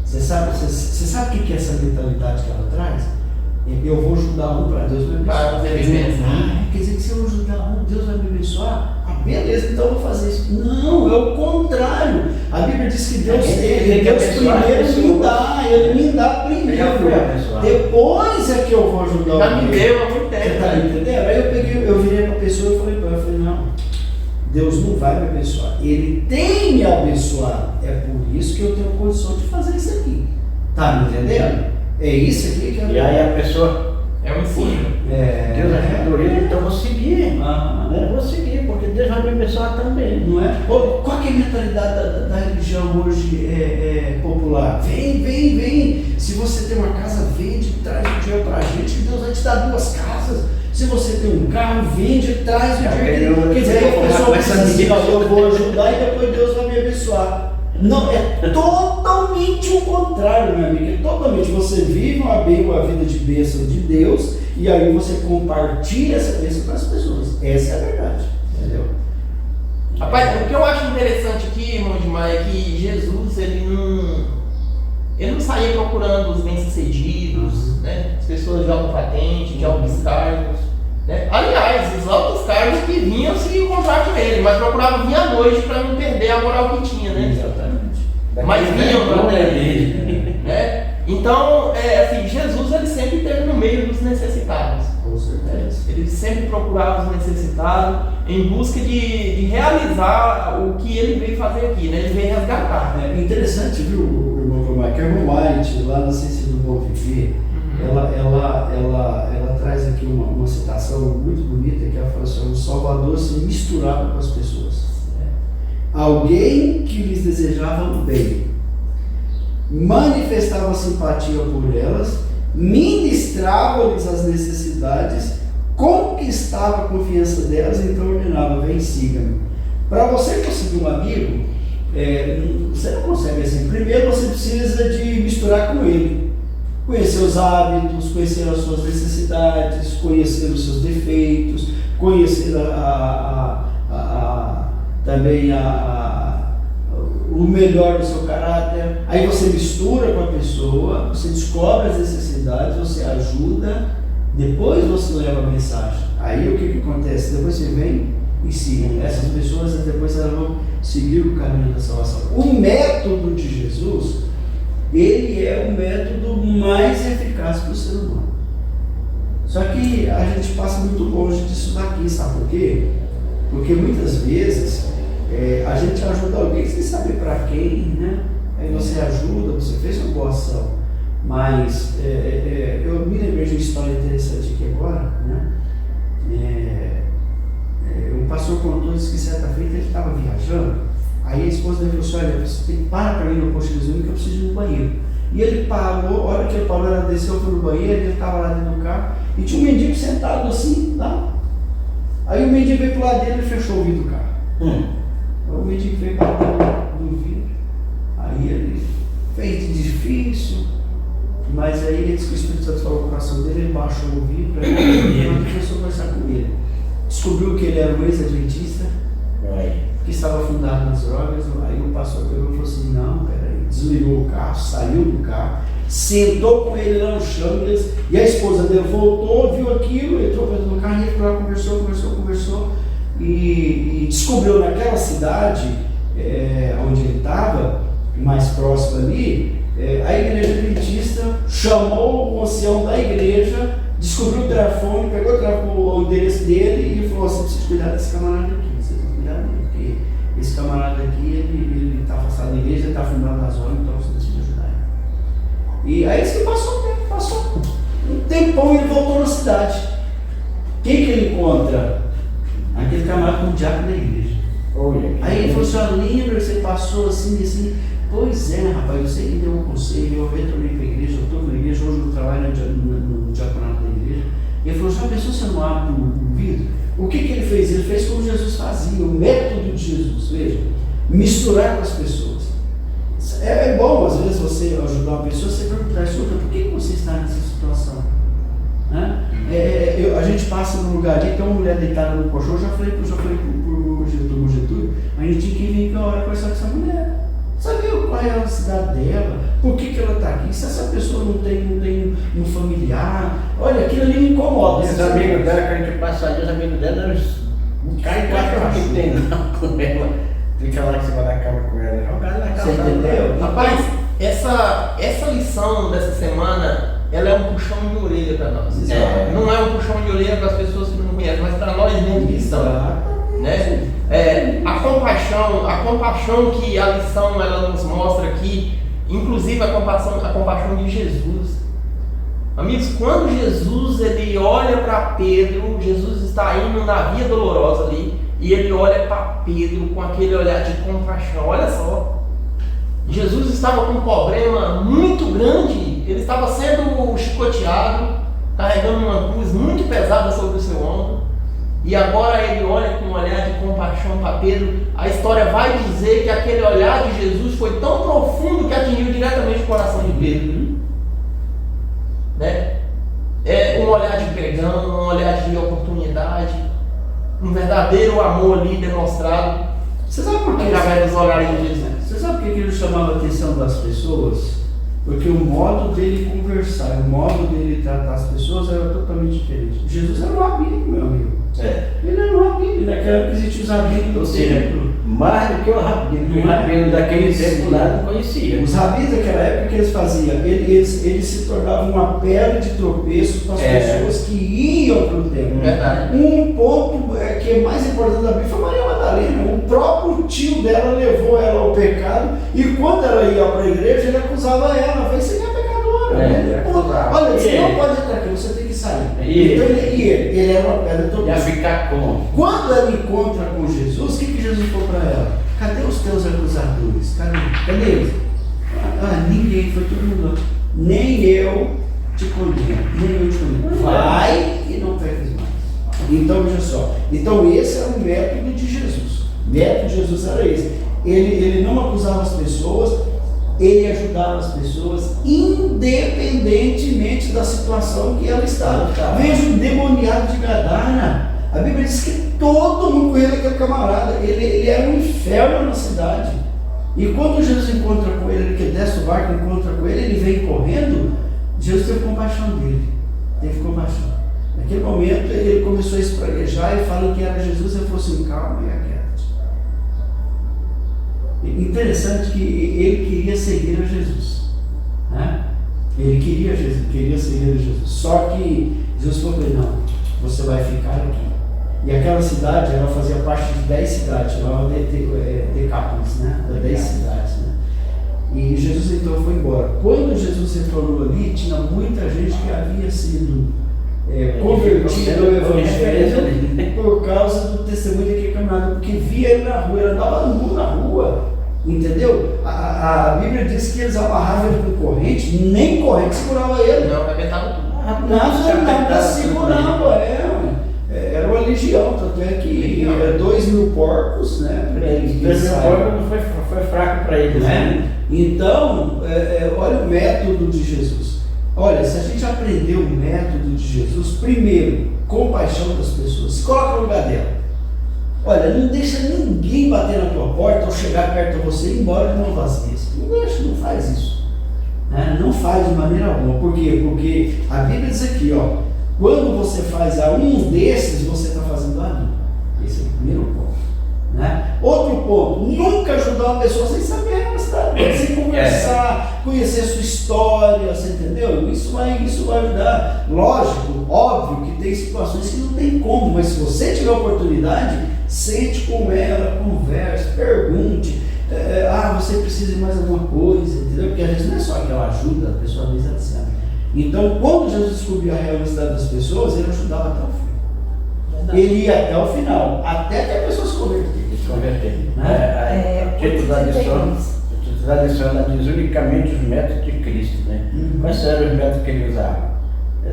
Você sabe o que é essa mentalidade que ela traz? Eu vou ajudar um para Deus me abençoar. Quer dizer que se eu ajudar um, Deus vai me abençoar? Beleza, então eu vou fazer isso. Não, é o contrário. A Bíblia diz que Deus primeiro me dá, Ele me dá primeiro. Depois é que eu vou ajudar o Já me deu há muito tempo. Você está entendendo? Aí eu virei para a pessoa e falei para ela, não, Deus não vai me abençoar. Ele tem me abençoado. É por isso que eu tenho condição de fazer isso aqui. Tá me entendendo? É isso aqui que eu... E aí a pessoa... É um ensino. Deus ajudou ele, então eu vou seguir. Vou seguir, porque Deus vai me abençoar também. Não é? Qual que é a mentalidade da religião hoje popular? Vem. Se você tem uma casa, vende, traz o dinheiro pra gente, Deus vai te dar 2 casas. Se você tem um carro, vende, traz o dinheiro. Quer dizer, a pessoa pensa assim, eu vou ajudar e depois Deus vai me abençoar. Não, é totalmente o contrário, meu amigo. É totalmente. Você vive uma vida de bênção de Deus e aí você compartilha essa bênção com as pessoas. Essa é a verdade, entendeu? Rapaz, o que eu acho interessante aqui, irmão Edmar, é que Jesus, ele não saía procurando os bem-sucedidos, né? As pessoas de alta patente, de altos cargos, né? Aliás, os altos cargos que vinham se encontrar com ele, mas procuravam vir à noite para não perder a moral que tinha, né? Exatamente. Mas vinham para ele, né? Então, assim, Jesus ele sempre esteve no meio dos necessitados. Com certeza. Ele sempre procurava os necessitados em busca de realizar o que ele veio fazer aqui, né? Ele veio resgatar. É interessante, viu, irmão Vilmar, que a irmã White, lá na Ciência do Bom Viver, ela traz aqui uma citação muito bonita, que ela fala assim: o Salvador se misturava com as pessoas. Alguém que lhes desejava o bem, manifestava simpatia por elas, ministrava-lhes as necessidades, conquistava a confiança delas, então ordenava: vem, siga-me. Para você conseguir um amigo, você não consegue assim. Primeiro você precisa de misturar com ele, conhecer os hábitos, conhecer as suas necessidades, conhecer os seus defeitos, conhecer também o melhor do seu caráter. Aí você mistura com a pessoa, você descobre as necessidades, você ajuda, depois você leva a mensagem. Aí o que acontece? Depois você vem e siga. Essas pessoas depois elas vão seguir o caminho da salvação. O método de Jesus, ele é o método mais eficaz para o ser humano. Só que a gente passa muito longe disso daqui, sabe por quê? Porque muitas vezes a gente ajuda alguém sem saber para quem, né? Aí você ajuda, você fez uma boa ação. Mas eu me lembrei de uma história interessante aqui agora, né? Um pastor contou, disse que certa feita ele estava viajando. Aí a esposa dele falou assim: olha, você tem que parar para ir no posto de gasolina que eu preciso ir no banheiro. E ele parou, a hora que ele parou, ela desceu, foi no banheiro, ele estava lá dentro do carro, e tinha um mendigo sentado assim, lá. Aí o mendigo veio pro lado dele e fechou o vidro do carro. Aí o mendigo veio bater no vidro, aí ele fez de difícil, mas aí ele disse que o Espírito Santo falou no coração dele, ele baixou o vidro, aí ele começou a conversar com ele. Descobriu que ele era um ex-adventista, que estava afundado nas drogas. Aí o pastor pegou e falou assim: não, peraí, desligou o carro, saiu do carro, sentou com ele lá no chão, e a esposa dele voltou, viu aquilo, entrou no carro, e ele lá conversou, e descobriu naquela cidade onde ele estava, mais próximo ali, A igreja adventista chamou o ancião da igreja, descobriu o telefone, pegou o endereço dele e falou assim: precisa cuidar desse camarada aqui, você tem que cuidar dele, porque esse camarada aqui, ele está afastado da igreja, ele está fundado na zona, então você precisa ajudar ele. E aí isso passou um tempão, ele voltou na cidade. Quem que ele encontra? Aquele camarada com o diácono da igreja. Aí ele falou assim: lembra, você passou assim. Pois é, rapaz, você me deu um conselho, eu retornei para a igreja, eu estou na igreja, hoje eu trabalho no diaconato da igreja. Ele falou: já pensou se eu não abro o vidro? O que ele fez? Ele fez como Jesus fazia, o método de Jesus, veja, misturar com as pessoas. É bom, às vezes, você ajudar uma pessoa, você perguntar: escuta, por que você está nessa situação? A gente passa num lugar ali, tem uma mulher deitada no colchão, eu já falei por Getúlio, a gente tinha que vir a hora conversar com essa mulher. Saber qual é a cidade dela, por que ela está aqui, se essa pessoa não tem um familiar, olha, aquilo ali me incomoda. Os amigos dela, que a gente passa ali, os amigos dela, não caem que tem não com ela. Fica lá que você vai na cama com ela, jogar na cama. Você entendeu? Rapaz, essa lição dessa semana, ela é um puxão de orelha para nós. Não é um puxão de orelha para as pessoas que não conhecem, mas para nós mesmos que estamos. Né? A compaixão que a lição ela nos mostra aqui, inclusive a compaixão de Jesus. Amigos, quando Jesus ele olha para Pedro, Jesus está indo na via dolorosa ali, e ele olha para Pedro com aquele olhar de compaixão. Olha só, Jesus estava com um problema muito grande, ele estava sendo chicoteado, carregando uma cruz muito pesada sobre o seu ombro. E agora ele olha com um olhar de compaixão para Pedro. A história vai dizer que aquele olhar de Jesus foi tão profundo que atingiu diretamente o coração de Pedro. Né? É um olhar de perdão, um olhar de oportunidade, um verdadeiro amor ali demonstrado. Você sabe por que? Através dos olhares de Jesus. Você sabe por que ele chamava a atenção das pessoas? Porque o modo dele conversar, o modo dele tratar as pessoas era totalmente diferente. Jesus era um rabino, meu amigo. Ele era um rabino, naquela época existia os rabinos do templo. Mais do que o rabino daquele tempo lá não conhecia. Os rabinos daquela época, que eles faziam? Eles se tornavam uma pedra de tropeço para as pessoas que iam para o templo. Um ponto que é mais importante da Bíblia foi Maria Madalena. O próprio tio dela levou ela ao pecado, e quando ela ia para a igreja, ele acusava ela. Ela falou: você é pecadora. Olha, você não pode entrar aqui, você tem que sair. Então ele era uma pedra de tropeço. Ia ficar como? Quando ela encontra com Jesus, o que Jesus falou para ela? Cadê os teus acusadores? Cadê eles? Ninguém, foi todo mundo. Nem eu te condeno. Vai e não peques mais. Então, veja só. Então, esse era o método de Jesus. O método de Jesus era esse. Ele não acusava as pessoas, ele ajudava as pessoas, independentemente da situação que ela estava. Veja o endemoniado de Gadara. A Bíblia diz que todo mundo conhece aquele camarada. Ele era um inferno na cidade. E quando Jesus encontra com ele, que desce o barco e encontra com ele, ele vem correndo. Jesus teve compaixão dele. Teve compaixão. Naquele momento ele começou a espraguejar e falando que era Jesus. Ele falou assim: calma e aquieta. Interessante que ele queria seguir a Jesus. Né? Ele queria seguir a Jesus. Só que Jesus falou: não, você vai ficar aqui. E aquela cidade, ela fazia parte de 10 cidades, chamava Decápolis, né? 10 cidades, né? E Jesus então foi embora. Quando Jesus retornou ali, tinha muita gente que havia sido convertida ao Evangelho por causa do testemunho daquele camarada, porque via ele na rua, ele andava nu na rua, entendeu? A Bíblia diz que eles amarravam ele com corrente, nem corrente segurava ele. Não, arrebentava tudo. Nada segurava, era uma legião, tanto é que 2.000 porcos, né? 2.000 porcos foi fraco para eles, né? Então, olha o método de Jesus. Olha, se a gente aprender o método de Jesus, primeiro, compaixão das pessoas, se coloca no lugar dela. Olha, não deixa ninguém bater na tua porta ou chegar perto de você e ir embora de mão vazia. Não deixa, não faz isso. Né? Não faz de maneira alguma. Por quê? Porque a Bíblia diz aqui, ó, quando você faz a um desses, você está fazendo a mim. Esse é o primeiro ponto. Né? Outro ponto, nunca ajudar uma pessoa sem saber a necessidade, sem conversar, conhecer sua história, você entendeu? Isso vai ajudar. Lógico, óbvio que tem situações que não tem como, mas se você tiver oportunidade, sente com ela, converse, pergunte. Você precisa de mais alguma coisa, entendeu? Porque às vezes não é só aquela ajuda, a pessoa às vezes ela sabe. Então, quando Jesus descobriu a real necessidade das pessoas, ele ajudava até o fim. Verdade. Ele ia até o final, até que a pessoa se converter. O título da lição ela diz unicamente os métodos de Cristo, né? Quais eram os métodos que ele usava?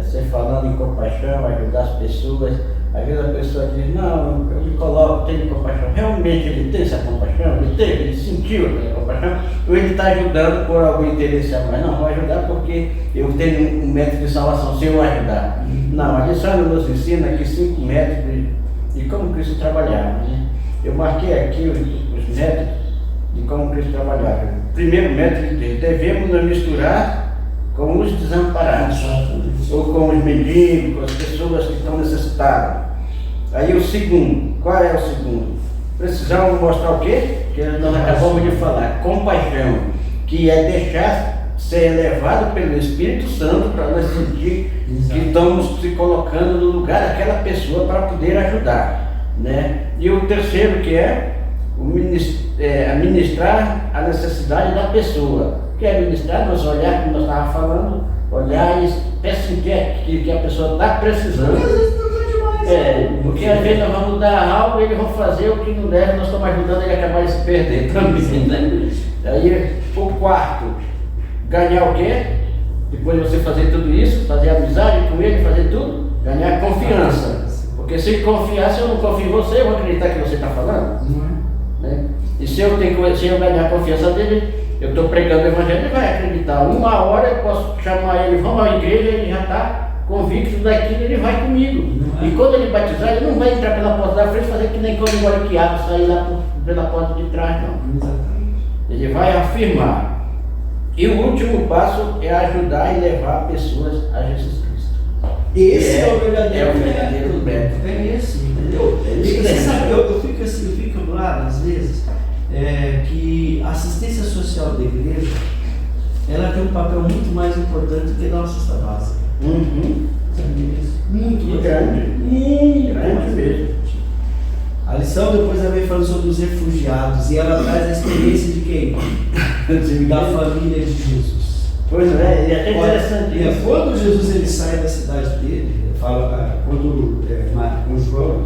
Você falando em compaixão, ajudar as pessoas. Às vezes a pessoa diz, não, eu me coloco, tenho compaixão. Realmente ele tem essa compaixão? Ele sentiu aquela compaixão? Ou ele está ajudando por algum interesse a mais? Não, vou ajudar porque eu tenho um método de salvação, se eu ajudar. Não, a lição nos ensina aqui 5 métodos de como Cristo trabalhava, né? Eu marquei aqui os métodos de como Cristo trabalhava. O primeiro método diz, devemos nos misturar com os desamparados, ou com os mendigos, com as pessoas que estão necessitadas. Aí o segundo, qual é o segundo? Precisamos mostrar o quê? Que nós acabamos de falar, compaixão, que é deixar ser elevado pelo Espírito Santo para nós sentir que estamos se colocando no lugar daquela pessoa para poder ajudar, né? E o terceiro que é administrar a necessidade da pessoa. O que é administrar? Nós olhar, como nós estávamos falando, olhar e sentir que a pessoa está precisando. Porque às vezes nós vamos dar algo e eles vão fazer o que não deve, nós estamos ajudando ele a acabar de se perder também, né? Aí o quarto, ganhar o quê? Depois de você fazer tudo isso, fazer amizade com ele, fazer tudo, ganhar confiança. Porque se confiar, se eu não confio em você, eu vou acreditar que você está falando. Né? E se eu ganhar a confiança dele, eu estou pregando o evangelho, ele vai acreditar. Uma hora eu posso chamar ele, vamos à igreja, ele já está convicto daquilo, ele vai comigo. E quando ele batizar, ele não vai entrar pela porta da frente, fazer que nem quando ele olha que abre, sair lá pela porta de trás, não. Ele vai afirmar. E o último passo é ajudar e levar pessoas a Jesus Cristo. Esse é o verdadeiro método. É esse, entendeu? Você sabe, eu fico do lado, às vezes, que a assistência social da igreja, ela tem um papel muito mais importante do que a nossa cesta básica. Muito grande. Muito grande mesmo. A lição depois ela vem falando sobre os refugiados e ela traz a experiência de quem? Da família de Jesus. Pois é, e é interessante isso. Quando Jesus ele sai da cidade dele, fala quando com João,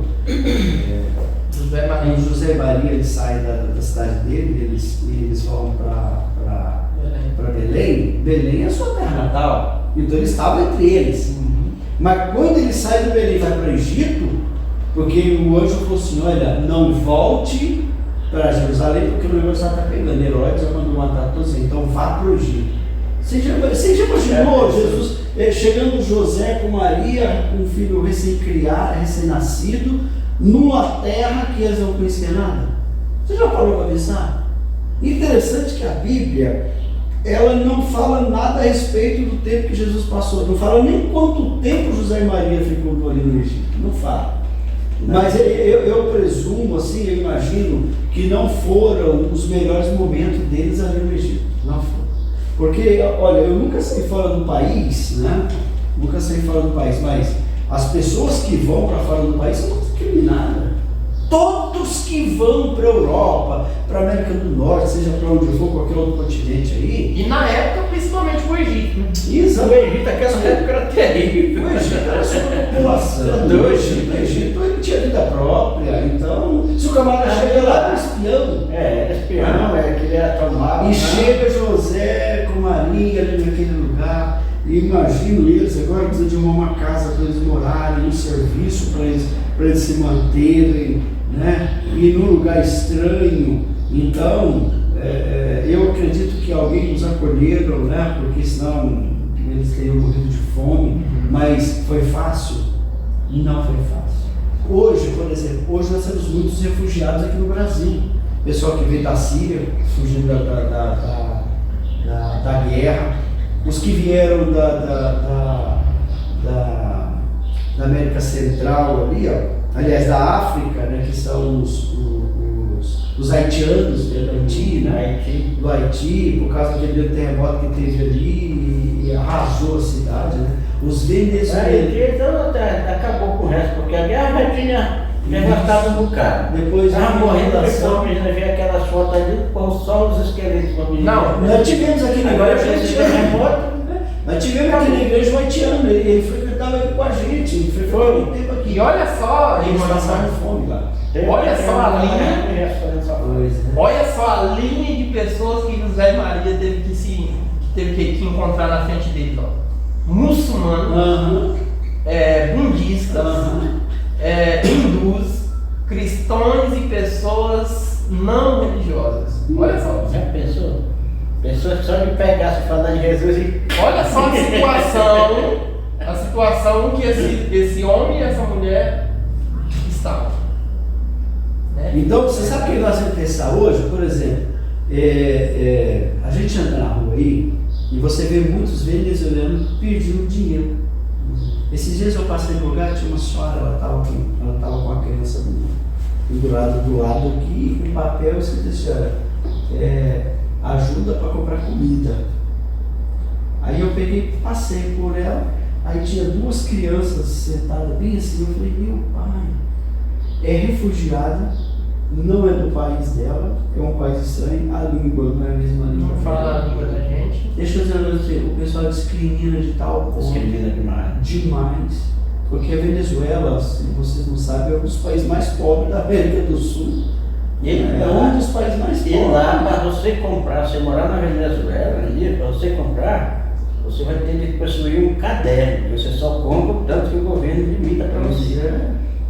José e Maria ele sai da cidade dele, eles vão para Belém. Belém é a sua terra natal, então ele estava entre eles. Mas quando ele sai do Belém e vai para o Egito, porque o anjo falou assim, olha, não volte para Jerusalém, porque o negócio está pegando, Herodes já mandou matar todos, então vá para o Egito. Você já imaginou Jesus chegando José com Maria, com um filho recém-criado, recém-nascido, numa terra que eles não conheciam nada? Você já parou para pensar? Interessante que a Bíblia, ela não fala nada a respeito do tempo que Jesus passou, não fala nem quanto tempo José e Maria ficou ali no Egito, não fala. Mas eu presumo, assim, eu imagino que não foram os melhores momentos deles ali no Egito, não foram. Porque, olha, eu nunca saí fora do país, né? Nunca saí fora do país, mas as pessoas que vão para fora do país são discriminadas. Todos que vão para a Europa, para a América do Norte, seja para onde for, qualquer outro continente aí. E na época, principalmente o Egito, né? Isso, o Egito, aquela época era terrível. O Egito era superpopulação. O Egito ele tinha vida própria, então, se o camarada chega lá, era espião. Era espião, que ele era tomado. E chega José com Maria ali naquele lugar. E imagino eles agora precisam de uma casa para eles morarem, um serviço para eles se manterem, né? E num lugar estranho. Então, eu acredito que alguém nos acolheram, né? Porque senão eles teriam morrido de fome. Mas foi fácil? Não foi fácil. Hoje, por exemplo, hoje nós temos muitos refugiados aqui no Brasil. Pessoal que veio da Síria, fugindo da guerra. Os que vieram da América Central ali, ó, aliás da África, né, que são os haitianos do Haiti, né? Do Haiti, por causa daquele terremoto que teve ali e arrasou a cidade, né? Os venezuelanos. Então acabou com o resto, porque a guerra já tinha devastado um bocado. Depois estava morrendo de inundação. fome, já vi aquelas fotos ali, só os esqueletos. Não, Nós tivemos aqui na Agora igreja esse haitiano. terremoto. Nós tivemos aqui na igreja um haitiano, ele frequentava aqui com a gente, ele frequentou um tempo aqui. e olha só, Eles irmão, passaram fome lá. Olha só a linha. Pois é. olha só a linha de pessoas que José e Maria teve que encontrar na frente deles, ó. Muçulmanos, Aham. budistas, Aham. hindus, cristãos e pessoas não religiosas. Olha só. Já pensou? Pessoas só de pegar, se falar de Jesus e. Olha só a situação que esse homem e essa mulher estavam. Né? Então, você sabe o que nós vamos pensar hoje? Por exemplo, a gente anda na rua aí e você vê muitos venezuelanos pedindo dinheiro. Esses dias eu passei no lugar, tinha uma senhora, ela estava com a criança pendurada do lado aqui, com papel escrito assim, olha, ajuda para comprar comida. Aí eu peguei, passei por ela, aí tinha duas crianças sentadas bem assim, eu falei, meu pai, é refugiada, não é do país dela, é um país estranho, a língua não é a mesma língua. Não fala a língua da gente. Deixa eu dizer pra você, o pessoal discrimina de tal ponto. Discrimina demais. Demais. Porque a Venezuela, se vocês não sabem, é um dos países mais pobres da América do Sul. É um dos países mais pobres. E lá, para você comprar, você morar na Venezuela, para você comprar, você vai ter que possuir um caderno, que você só compra o tanto que o governo limita para você.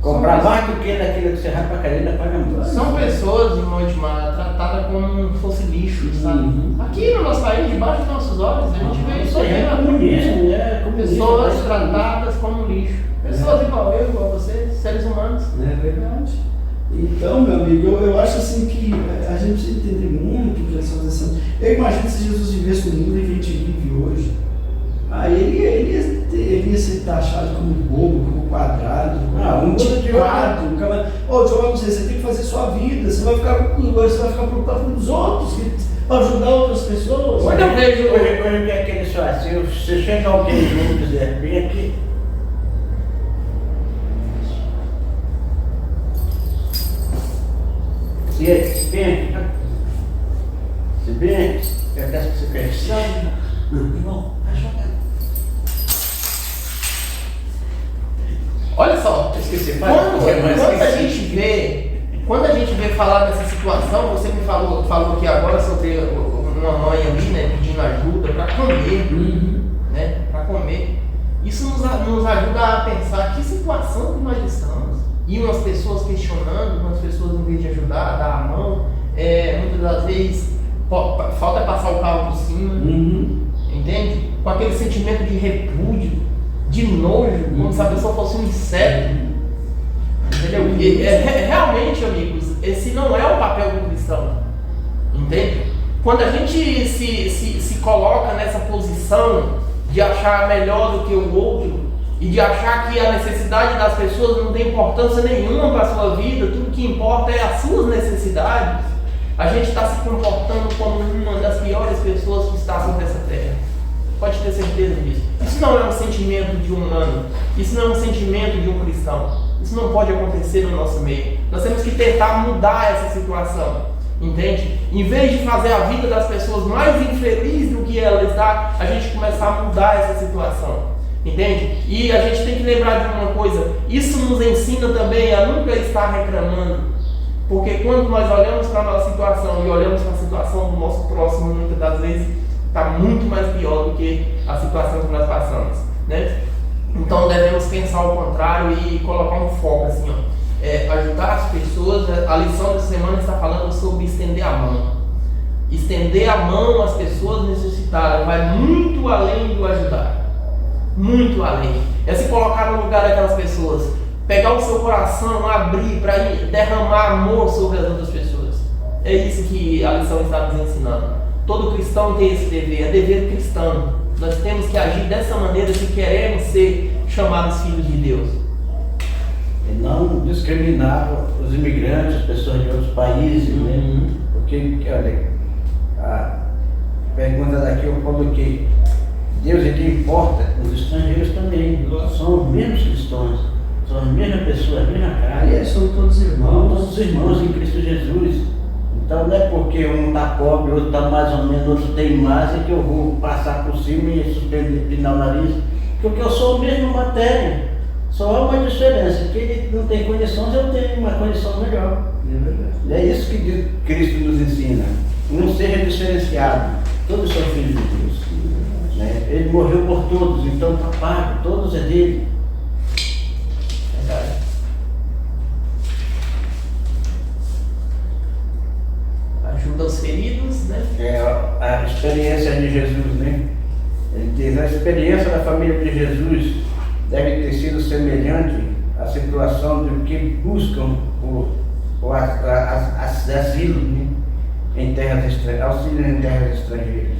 Comprar mais do que daquilo que você vai para a cadeia, paga mais. São pessoas, irmão Edmar, tratadas como fosse lixo, sabe? Aqui no nosso país, debaixo dos nossos olhos, a gente vê isso aí. Comunismo, Pessoas tratadas como lixo. Pessoas igual eu, igual você, seres humanos. É verdade. Então, meu amigo, eu acho assim que a gente precisa entender muito o que eles estão dizendo. Eu imagino se Jesus vivesse no mundo que a gente vive hoje. Aí ele ia ser taxado como bobo, como quadrado, como antiquado. João, você tem que fazer sua vida, você vai ficar preocupado com os outros, para ajudar outras pessoas. Quando eu vejo hoje que aquele só assim, você chega alguém junto e dizer, vem aqui. Se bem aqui, se bem aqui, eu peço que você perceba, irmão, vai jogar. Olha só, quando a gente vê falar dessa situação, você me falou aqui agora sobre uma mãe ali, né, pedindo ajuda para comer, né, para comer. Isso nos ajuda a pensar que situação que nós estamos. E umas pessoas questionando, umas pessoas em vez de ajudar, dar a mão, muitas das vezes falta passar o carro por cima, entende? Com aquele sentimento de repúdio, de nojo, como se a pessoa fosse um inseto, entendeu? Realmente, amigos, esse não é o papel do cristão, entende? Quando a gente se coloca nessa posição de achar melhor do que o outro e de achar que a necessidade das pessoas não tem importância nenhuma para a sua vida, tudo que importa é as suas necessidades, a gente está se comportando como uma das piores pessoas que está sobre essa terra. Pode ter certeza disso. Isso não é um sentimento de um humano. Isso não é um sentimento de um cristão. Isso não pode acontecer no nosso meio. Nós temos que tentar mudar essa situação. Entende? Em vez de fazer a vida das pessoas mais infeliz do que ela está, a gente começar a mudar essa situação. Entende? E a gente tem que lembrar de uma coisa. Isso nos ensina também a nunca estar reclamando. Porque quando nós olhamos para a nossa situação e olhamos para a situação do nosso próximo, muitas das vezes está muito mais pior do que a situação que nós passamos, né? Então devemos pensar ao contrário e colocar um foco assim, ó, ajudar as pessoas. A lição dessa semana está falando sobre estender a mão. Estender a mão às pessoas necessitadas vai muito além do ajudar, muito além. É se colocar no lugar daquelas pessoas, pegar o seu coração, abrir para derramar amor sobre as outras pessoas. É isso que a lição está nos ensinando. Todo cristão tem esse dever, é dever cristão. Nós temos que agir dessa maneira se queremos ser chamados filhos de Deus. E não discriminar os imigrantes, as pessoas de outros países, né? Porque, olha, a pergunta daqui eu coloquei, Deus ele importa os estrangeiros também, são os mesmos cristãos, são as mesmas pessoas, a mesma carne, são todos irmãos em Cristo Jesus. Então não é porque um está pobre, outro está mais ou menos, outro tem mais, é que eu vou passar por cima e suspender, pinar o nariz, porque eu sou a mesma matéria. Só há uma diferença, que ele não tem condições, eu tenho uma condição melhor. É isso que Cristo nos ensina. Não seja diferenciado. Todos são filhos de Deus. Né? Ele morreu por todos, então está pago, todos é dele. Verdade. Ajuda os feridos, né? É a experiência de Jesus, né? Ele diz, a experiência da família de Jesus deve ter sido semelhante à situação de que buscam o asilo, né? Auxílio em terras estrangeiras.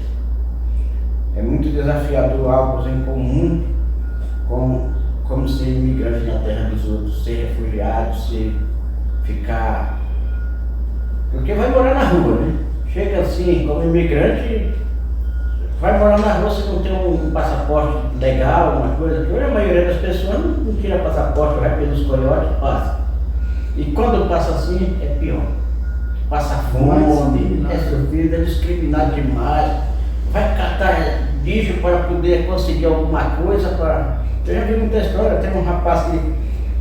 É muito desafiador algo em comum, como ser imigrante na terra dos outros, ser refugiado, ficar... Porque vai morar na rua, né? Chega assim, como imigrante, vai morar na rua, você não tem um passaporte legal, uma coisa, que hoje a maioria das pessoas não tira passaporte, vai pelos coiotes, passa. E quando passa assim, é pior. Passa fome, é sofrido, é discriminado demais, vai catar lixo para poder conseguir alguma coisa. Eu já vi muita história, tem um rapaz que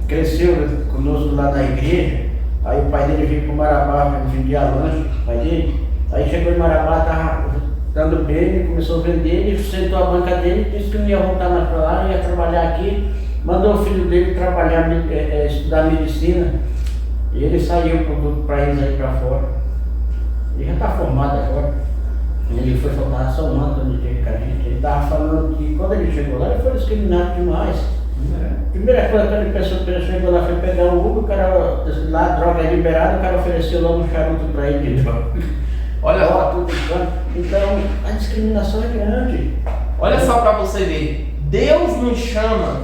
cresceu conosco lá da igreja, aí o pai dele veio para o Marabá, vendia lanche, o pai dele, aí chegou em Marabá, estava dando bem, ele começou a vender, ele sentou a banca dele, disse que não ia voltar mais para lá, ia trabalhar aqui, mandou o filho dele trabalhar, estudar medicina, e ele saiu para eles aí para fora. Ele já está formado agora. Ele foi faltar só um ano quando ele teve com a gente. Ele estava falando que quando ele chegou lá, ele foi discriminado demais. Primeira coisa, quando ele chegou lá, foi pegar o Uber, o cara lá, droga liberada, o cara ofereceu logo um charuto para ele de droga. Olha só. Tudo canto. Então, a discriminação é grande. Olha só para você ver. Deus nos chama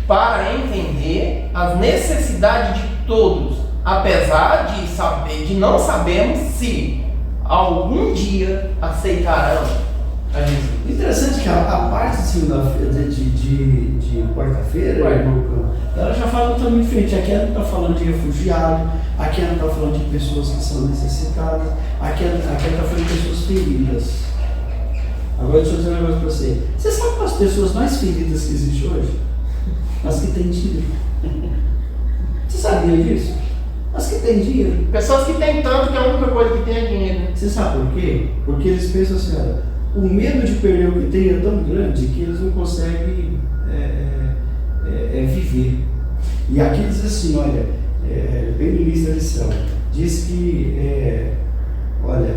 para entender as necessidades de todos, apesar de não sabermos se algum dia aceitarão a Jesus. Interessante que a parte de segunda-feira, de quarta-feira, ela já fala totalmente diferente. Aqui ela não está falando de refugiado, aqui ela não está falando de pessoas que são necessitadas, aqui ela está falando de pessoas feridas. Agora deixa eu dizer um negócio para você. Você sabe quais as pessoas mais feridas que existem hoje? As que têm dinheiro. Você sabia disso? As que têm dinheiro. Pessoas que têm tanto que a única coisa que tem é dinheiro. Você sabe por quê? Porque eles pensam assim, olha, o medo de perder o que tem é tão grande que eles não conseguem viver. E aqui diz assim, olha, bem no início da lição, diz que, olha,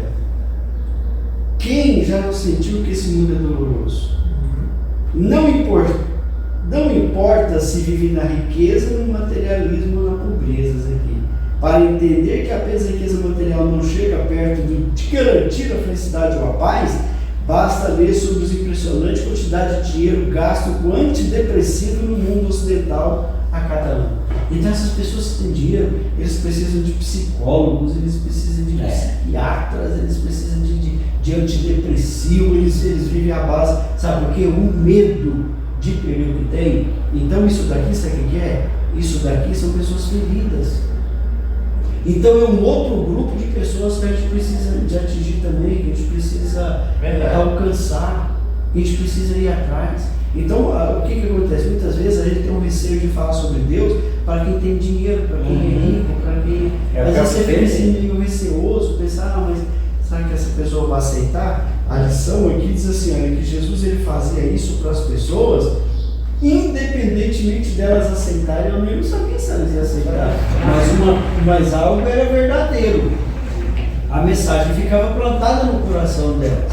quem já não sentiu que esse mundo é doloroso? Não importa se vive na riqueza, no materialismo ou na pobreza aqui. Para entender que apenas a riqueza material não chega perto de garantir a felicidade ou a paz, basta ler sobre os impressionante quantidade de dinheiro gasto com antidepressivo no mundo ocidental a cada ano. Então essas pessoas que têm dinheiro, eles precisam de psicólogos, eles precisam de psiquiatras, eles precisam de antidepressivo, eles vivem à base, sabe por quê? O medo de perder o que tem. Então isso daqui, sabe o que é? Isso daqui são pessoas feridas. Então é um outro grupo de pessoas que a gente precisa de atingir também, que a gente precisa alcançar, que a gente precisa ir atrás. Então o que acontece? Muitas vezes a gente tem um receio de falar sobre Deus para quem tem dinheiro, para quem é rico, para quem... Às vezes você fica assim meio receoso, pensar, mas será que essa pessoa vai aceitar? A lição aqui diz assim, olha, que Jesus ele fazia isso para as pessoas, independentemente delas aceitarem, eu nem sabia se elas iam aceitar, mas algo era verdadeiro. A mensagem ficava plantada no coração delas.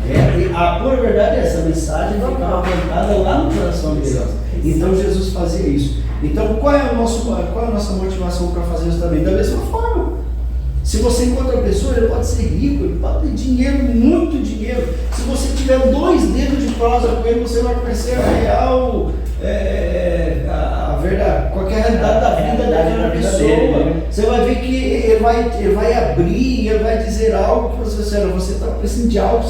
E a pura verdade é essa, a mensagem ficava plantada lá no coração delas. Então Jesus fazia isso. Então qual é a nossa motivação para fazer isso também? Da mesma forma. Se você encontra uma pessoa, ele pode ser rico, ele pode ter dinheiro, muito dinheiro. Se você tiver 2 dedos de prosa com ele, você vai conhecer a real, a verdade, qualquer realidade da vida daquela pessoa. dele. Você vai ver que ele vai abrir, ele vai dizer algo que você está precisando de algo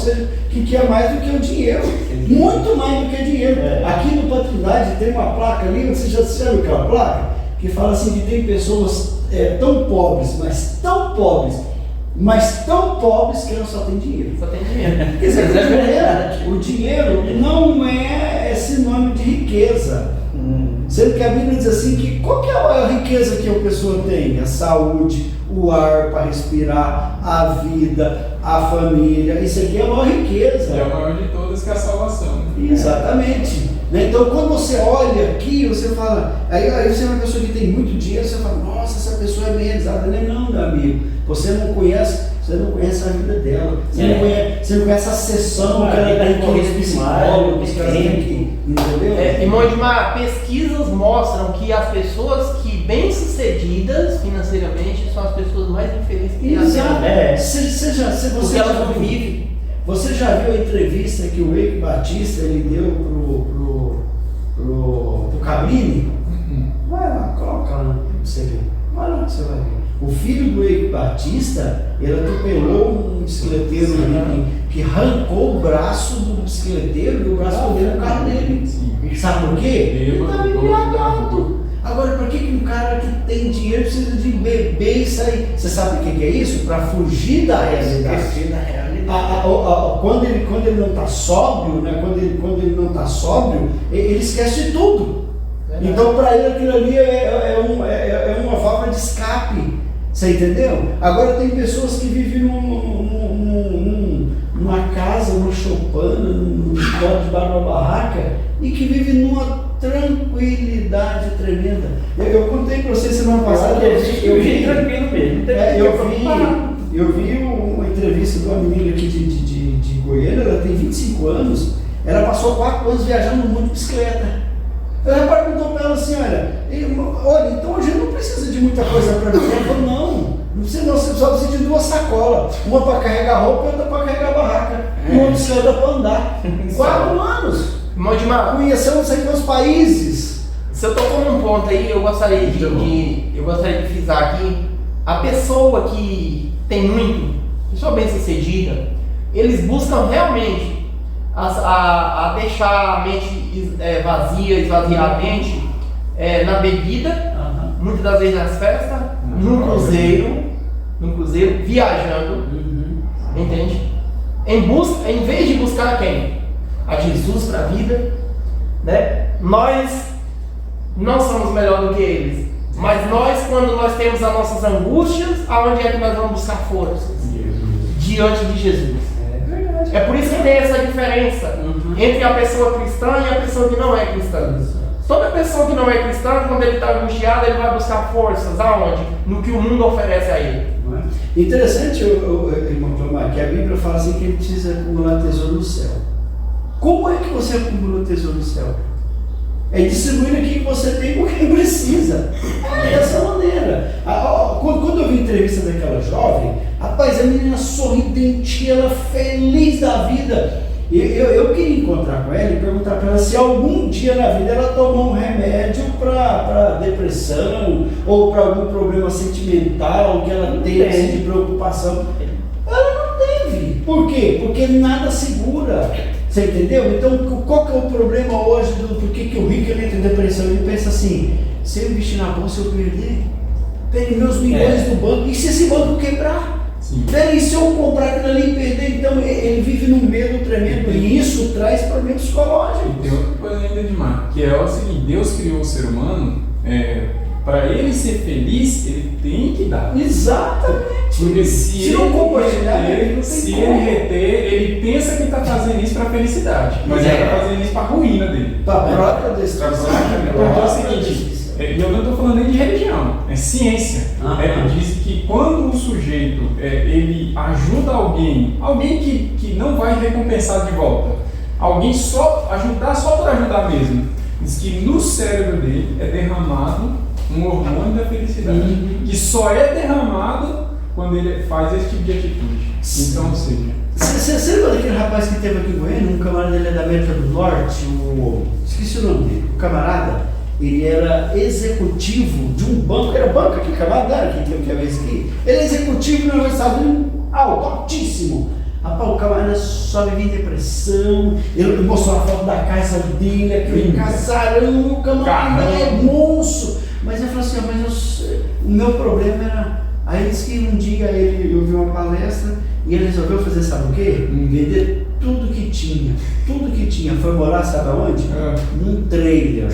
que é mais do que o dinheiro. Muito mais do que dinheiro. Aqui no Patridade tem uma placa ali, você já viu aquela placa? Que fala assim que tem pessoas tão pobres que não só tem dinheiro. Só tem dinheiro. Quer dizer, o dinheiro não é sinônimo de riqueza. Sendo que a Bíblia diz assim que qual que é a riqueza que a pessoa tem? A saúde, o ar para respirar, a vida, a família. Isso aqui é a maior riqueza. É a maior de todas, que é a salvação. Né? Exatamente. Então quando você olha aqui, você fala, aí você é uma pessoa que tem muito dinheiro, você fala, nossa, essa pessoa é bem realizada. Não, meu amigo, você não conhece a vida dela, você não conhece a sessão que ela tem com os psicólogos, que ela tem aqui, entendeu? Irmão Edmar, pesquisas mostram que as pessoas que bem-sucedidas financeiramente são as pessoas mais infelizes que Exato. porque elas não vivem. Você já viu a entrevista que o Eike Batista ele deu pro Cabrini? Vai lá, coloca lá pra você ver. Vai lá que você vai ver. O filho do Eike Batista, ele atropelou um bicicleteiro que arrancou o braço do bicicleteiro e o braço dele no carro dele. Sabe por quê? Ele estava embriagado. Agora, por que um cara que tem dinheiro precisa de beber e sair? Você sabe o que é isso? Para fugir da realidade. Quando ele não está sóbrio, né? Quando ele não está sóbrio, ele esquece de tudo. Então, para ele, aquilo ali é uma válvula de escape. Você entendeu? Agora, tem pessoas que vivem numa casa, numa choupana, num debaixo de uma barraca e que vivem numa tranquilidade tremenda. Eu contei para vocês semana passada. Eu vi tranquilo mesmo. Eu vi uma entrevista de uma menina aqui de Goiânia, ela tem 25 anos, ela passou 4 anos viajando muito de bicicleta. O rapaz perguntou para ela assim, olha, então hoje não precisa de muita coisa para mim. Ela falou, não precisa não, você só precisa de 2 sacolas, uma para carregar roupa e outra para carregar barraca, uma bicicleta para andar. 4 anos. Irmão Edmar, conheceu não sei quantos países. Se eu tocou num ponto aí, eu gostaria de frisar aqui, a pessoa que tem muito, pessoa bem sucedida, eles buscam realmente a deixar a mente vazia, esvaziar a mente na bebida, muitas das vezes nas festas, num cruzeiro, viajando, entende? Em vez de buscar quem? A Jesus para a vida, né? Nós não somos melhor do que eles, mas quando nós temos as nossas angústias, aonde é que nós vamos buscar forças? Diante de Jesus. É por isso que tem essa diferença entre a pessoa cristã e a pessoa que não é cristã. Toda pessoa que não é cristã, quando ele está angustiado, ele vai buscar forças. Aonde? No que o mundo oferece a ele. Interessante, irmão Tomar, que a Bíblia fala assim que ele precisa acumular tesouro no céu. Como é que você acumula tesouro no céu? É distribuindo aquilo que você tem com quem precisa. Dessa maneira. Quando eu vi a entrevista daquela jovem, rapaz, a menina sorridente, ela feliz da vida. Eu queria encontrar com ela e perguntar para ela se algum dia na vida ela tomou um remédio para depressão ou para algum problema sentimental que ela teve assim, de preocupação. Ela não teve. Por quê? Porque nada segura. Você entendeu? Então, qual que é o problema hoje por que o rico entra em depressão? Ele pensa assim, se eu investir na bolsa, eu perder meus milhões do banco, e se esse banco quebrar? E se eu comprar aquilo ali e perder? Então, ele vive num medo tremendo, e isso traz problemas psicológicos. E tem outra coisa ainda de mar, que é o seguinte, Deus criou o ser humano, para ele ser feliz, ele tem que dar. Exatamente. Porque se não compartilhar, ele reter, ele pensa que está fazendo isso para felicidade, mas ele está fazendo isso para a ruína dele. Para a própria destruição. Porque é o seguinte, eu não estou falando nem de religião, é ciência. Diz que quando o sujeito ele ajuda alguém que não vai recompensar de volta, alguém só para ajudar mesmo, diz que no cérebro dele é derramado um hormônio da felicidade, que só é derramado quando ele faz esse tipo de atitude. Então, ou seja... Você lembra daquele rapaz que teve aqui em Goiânia, um camarada dele é da América do Norte, esqueci o nome dele, o camarada, ele era executivo de um banco, era banco aqui, camarada, que tem que ver isso aqui. Ele é executivo na Universidade altíssimo. Rapaz, o camarada só vivia em depressão. Ele mostrou a foto da casa dele, aquele casarão, o camarada é monstro. Mas ele falou assim, o meu problema era. Aí ele disse que um dia ele ouviu uma palestra e ele resolveu fazer, sabe o quê? Vender tudo que tinha. Foi morar, sabe aonde? Num trailer.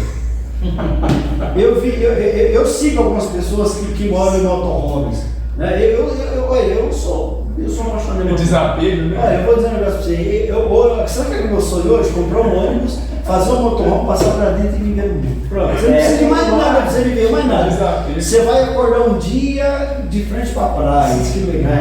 Eu sigo algumas pessoas que moram em motorhomes. Né? Eu sou apaixonado. Desapego, né? Olha, eu vou dizer um negócio pra você. Sabe o que é o meu sonho hoje? Comprar um ônibus, fazer um motorhome, passar pra dentro e viver no mundo. Pronto. Você não precisa de mais nada pra você viver, mais nada. Você vai acordar um dia de frente pra praia, que legal.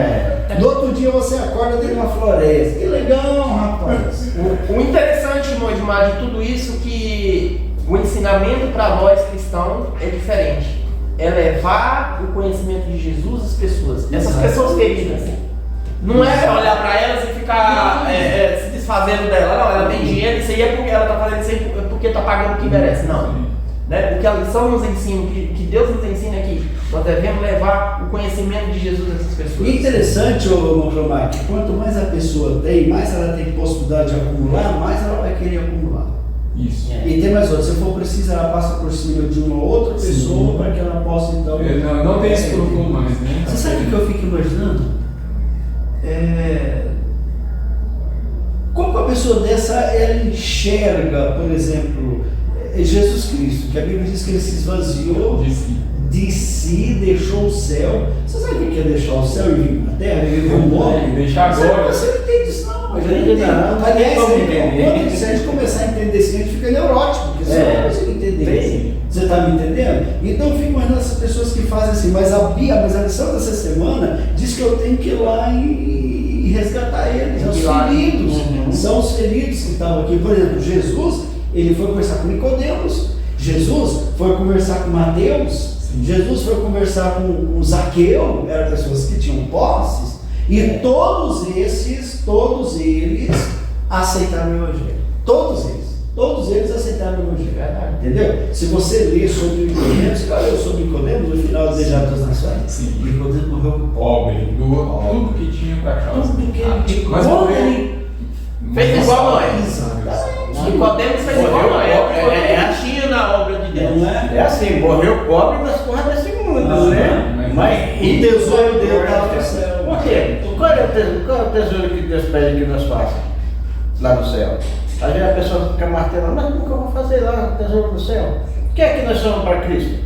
No outro dia você acorda dentro de uma floresta. Que legal, rapaz. O interessante, irmão Edmar, de tudo isso que o ensinamento para nós cristãos é diferente. É levar o conhecimento de Jesus às pessoas. Essas pessoas queridas. Não é olhar para elas e ficar se desfazendo dela. Não, ela tem dinheiro, isso aí é porque ela está fazendo isso aí porque está pagando o que merece. Não. Né? O que a lição nos ensina, que Deus nos ensina aqui, nós devemos levar o conhecimento de Jesus a essas pessoas. E interessante, Clomar, que quanto mais a pessoa tem, mais ela tem possibilidade de acumular, mais ela vai querer acumular. Isso. E tem mais outro, se for preciso, ela passa por cima de uma outra pessoa para que ela possa então. Não tem esse problema mais, né? Você sabe o que eu fico imaginando? Como a pessoa dessa ela enxerga, por exemplo, Jesus Cristo, que a Bíblia diz que ele se esvaziou de si, deixou o céu. Você sabe o que é deixar o céu e vir para a terra? Ele viu um homem. Deixar agora. Você não entende isso, não. Mas eu entendo. Aliás, quando a gente começar a entender isso, a gente fica neurótico, porque você não consegue entender isso. Você está me entendendo? Então eu fico imaginando essas pessoas que fazem assim, mas a lição dessa semana diz que eu tenho que ir lá e resgatar eles. São os feridos. São os feridos que estavam aqui. Por exemplo, Jesus, ele foi conversar com Nicodemos. Jesus foi conversar com Mateus. Jesus foi conversar com Zaqueu. Eram pessoas que tinham posses. E todos eles aceitaram o Evangelho. Todos eles aceitaram o Evangelho. Entendeu? Se você ler sobre Nicodemos, você leu sobre Nicodemos no final do Desejo das Nações? Sim. Nicodemos morreu pobre. Doou tudo que tinha para casa. Tudo que ele tinha. Mas fez igual nós. Nicodemos fez igual nós. É a China a obra de Deus. É assim, morreu pobre nas coisas desse mundo, né? Mas o tesouro dele estava no céu. Por quê? Qual é o tesouro que Deus pede que nós façamos lá no céu? Às vezes a pessoa fica martelando, mas nunca vou fazer lá o tesouro do céu. O que é que nós somos para Cristo?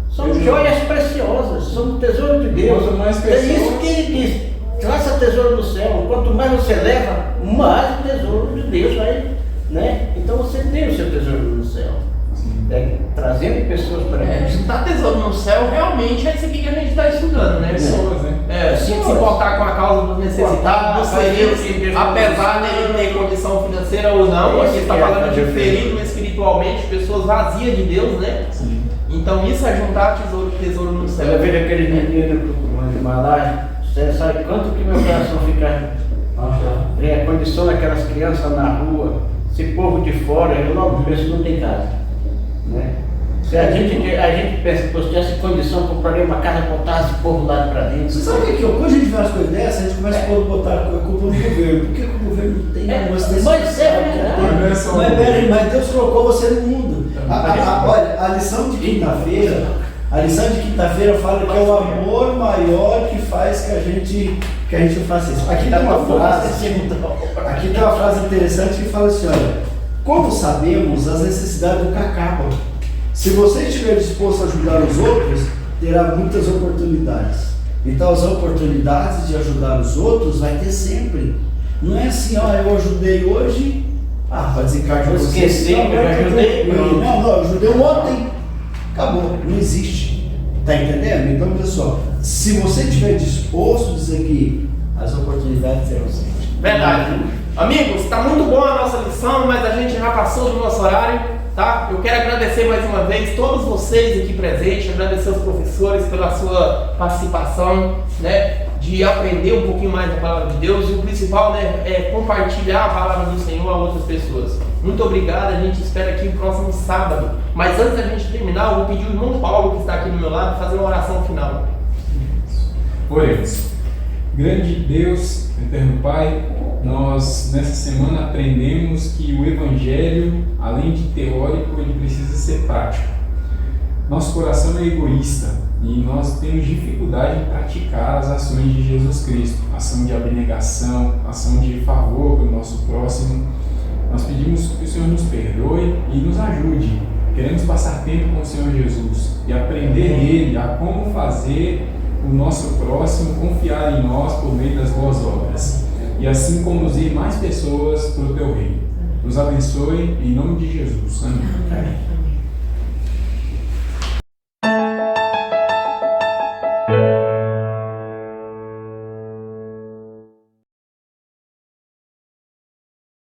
Somos joias preciosas, somos tesouro de Deus. É isso que ele diz. Faça tesouro no céu. Quanto mais você leva, mais o tesouro de Deus vai, né? Então você tem o seu tesouro no céu. Trazendo pessoas para Deus. Juntar tesouro no céu realmente é isso aqui que a gente está estudando, né? Pessoas, né? Se importar com a causa dos necessitados, dos feridos, apesar de ele ter condição financeira ou não, aqui está falando de ferido espiritualmente, pessoas vazias de Deus, né? Sim. Então isso é juntar tesouro no céu. Eu vejo aquele menino de Malagem, você sabe quanto que meu coração fica. Condiciona aquelas crianças na rua, esse povo de fora, eu logo penso não tem casa. Né? Se a gente pensa que se tivesse condição, compraria uma casa, botar esse povo lá para dentro. Você sabe o que? Quando a gente vê umas coisas dessas, a gente começa a botar a culpa no governo. Por que o governo não tem mas Deus colocou você no mundo. Olha, a lição de quinta-feira fala que é o amor maior que faz que a gente faça isso. Aqui tem uma frase interessante que fala assim, olha, como sabemos, as necessidades nunca acabam. Se você estiver disposto a ajudar os outros, terá muitas oportunidades. Então as oportunidades de ajudar os outros vai ter sempre. Não é assim, eu ajudei hoje, pode desencarnar de você. Esqueci, eu ajudei. Não, eu ajudei ontem. Acabou, não existe. Tá entendendo? Então, pessoal, se você estiver disposto a dizer que as oportunidades serão sempre. Verdade. Amigos, está muito boa a nossa lição, mas a gente já passou do nosso horário, tá? Eu quero agradecer mais uma vez todos vocês aqui presentes, agradecer aos professores pela sua participação, né? De aprender um pouquinho mais da palavra de Deus, e o principal, né, é compartilhar a palavra do Senhor a outras pessoas. Muito obrigado, a gente espera aqui o próximo sábado. Mas antes da gente terminar, eu vou pedir o irmão Paulo, que está aqui do meu lado, fazer uma oração final. Oremos. Grande Deus, eterno Pai, nós nessa semana aprendemos que o Evangelho, além de teórico, ele precisa ser prático. Nosso coração é egoísta e nós temos dificuldade em praticar as ações de Jesus Cristo, ação de abnegação, ação de favor para o nosso próximo. Nós pedimos que o Senhor nos perdoe e nos ajude. Queremos passar tempo com o Senhor Jesus e aprender dele a como fazer o nosso próximo confiar em nós por meio das boas obras e assim conduzir mais pessoas para o teu reino. Nos abençoe em nome de Jesus. Amém.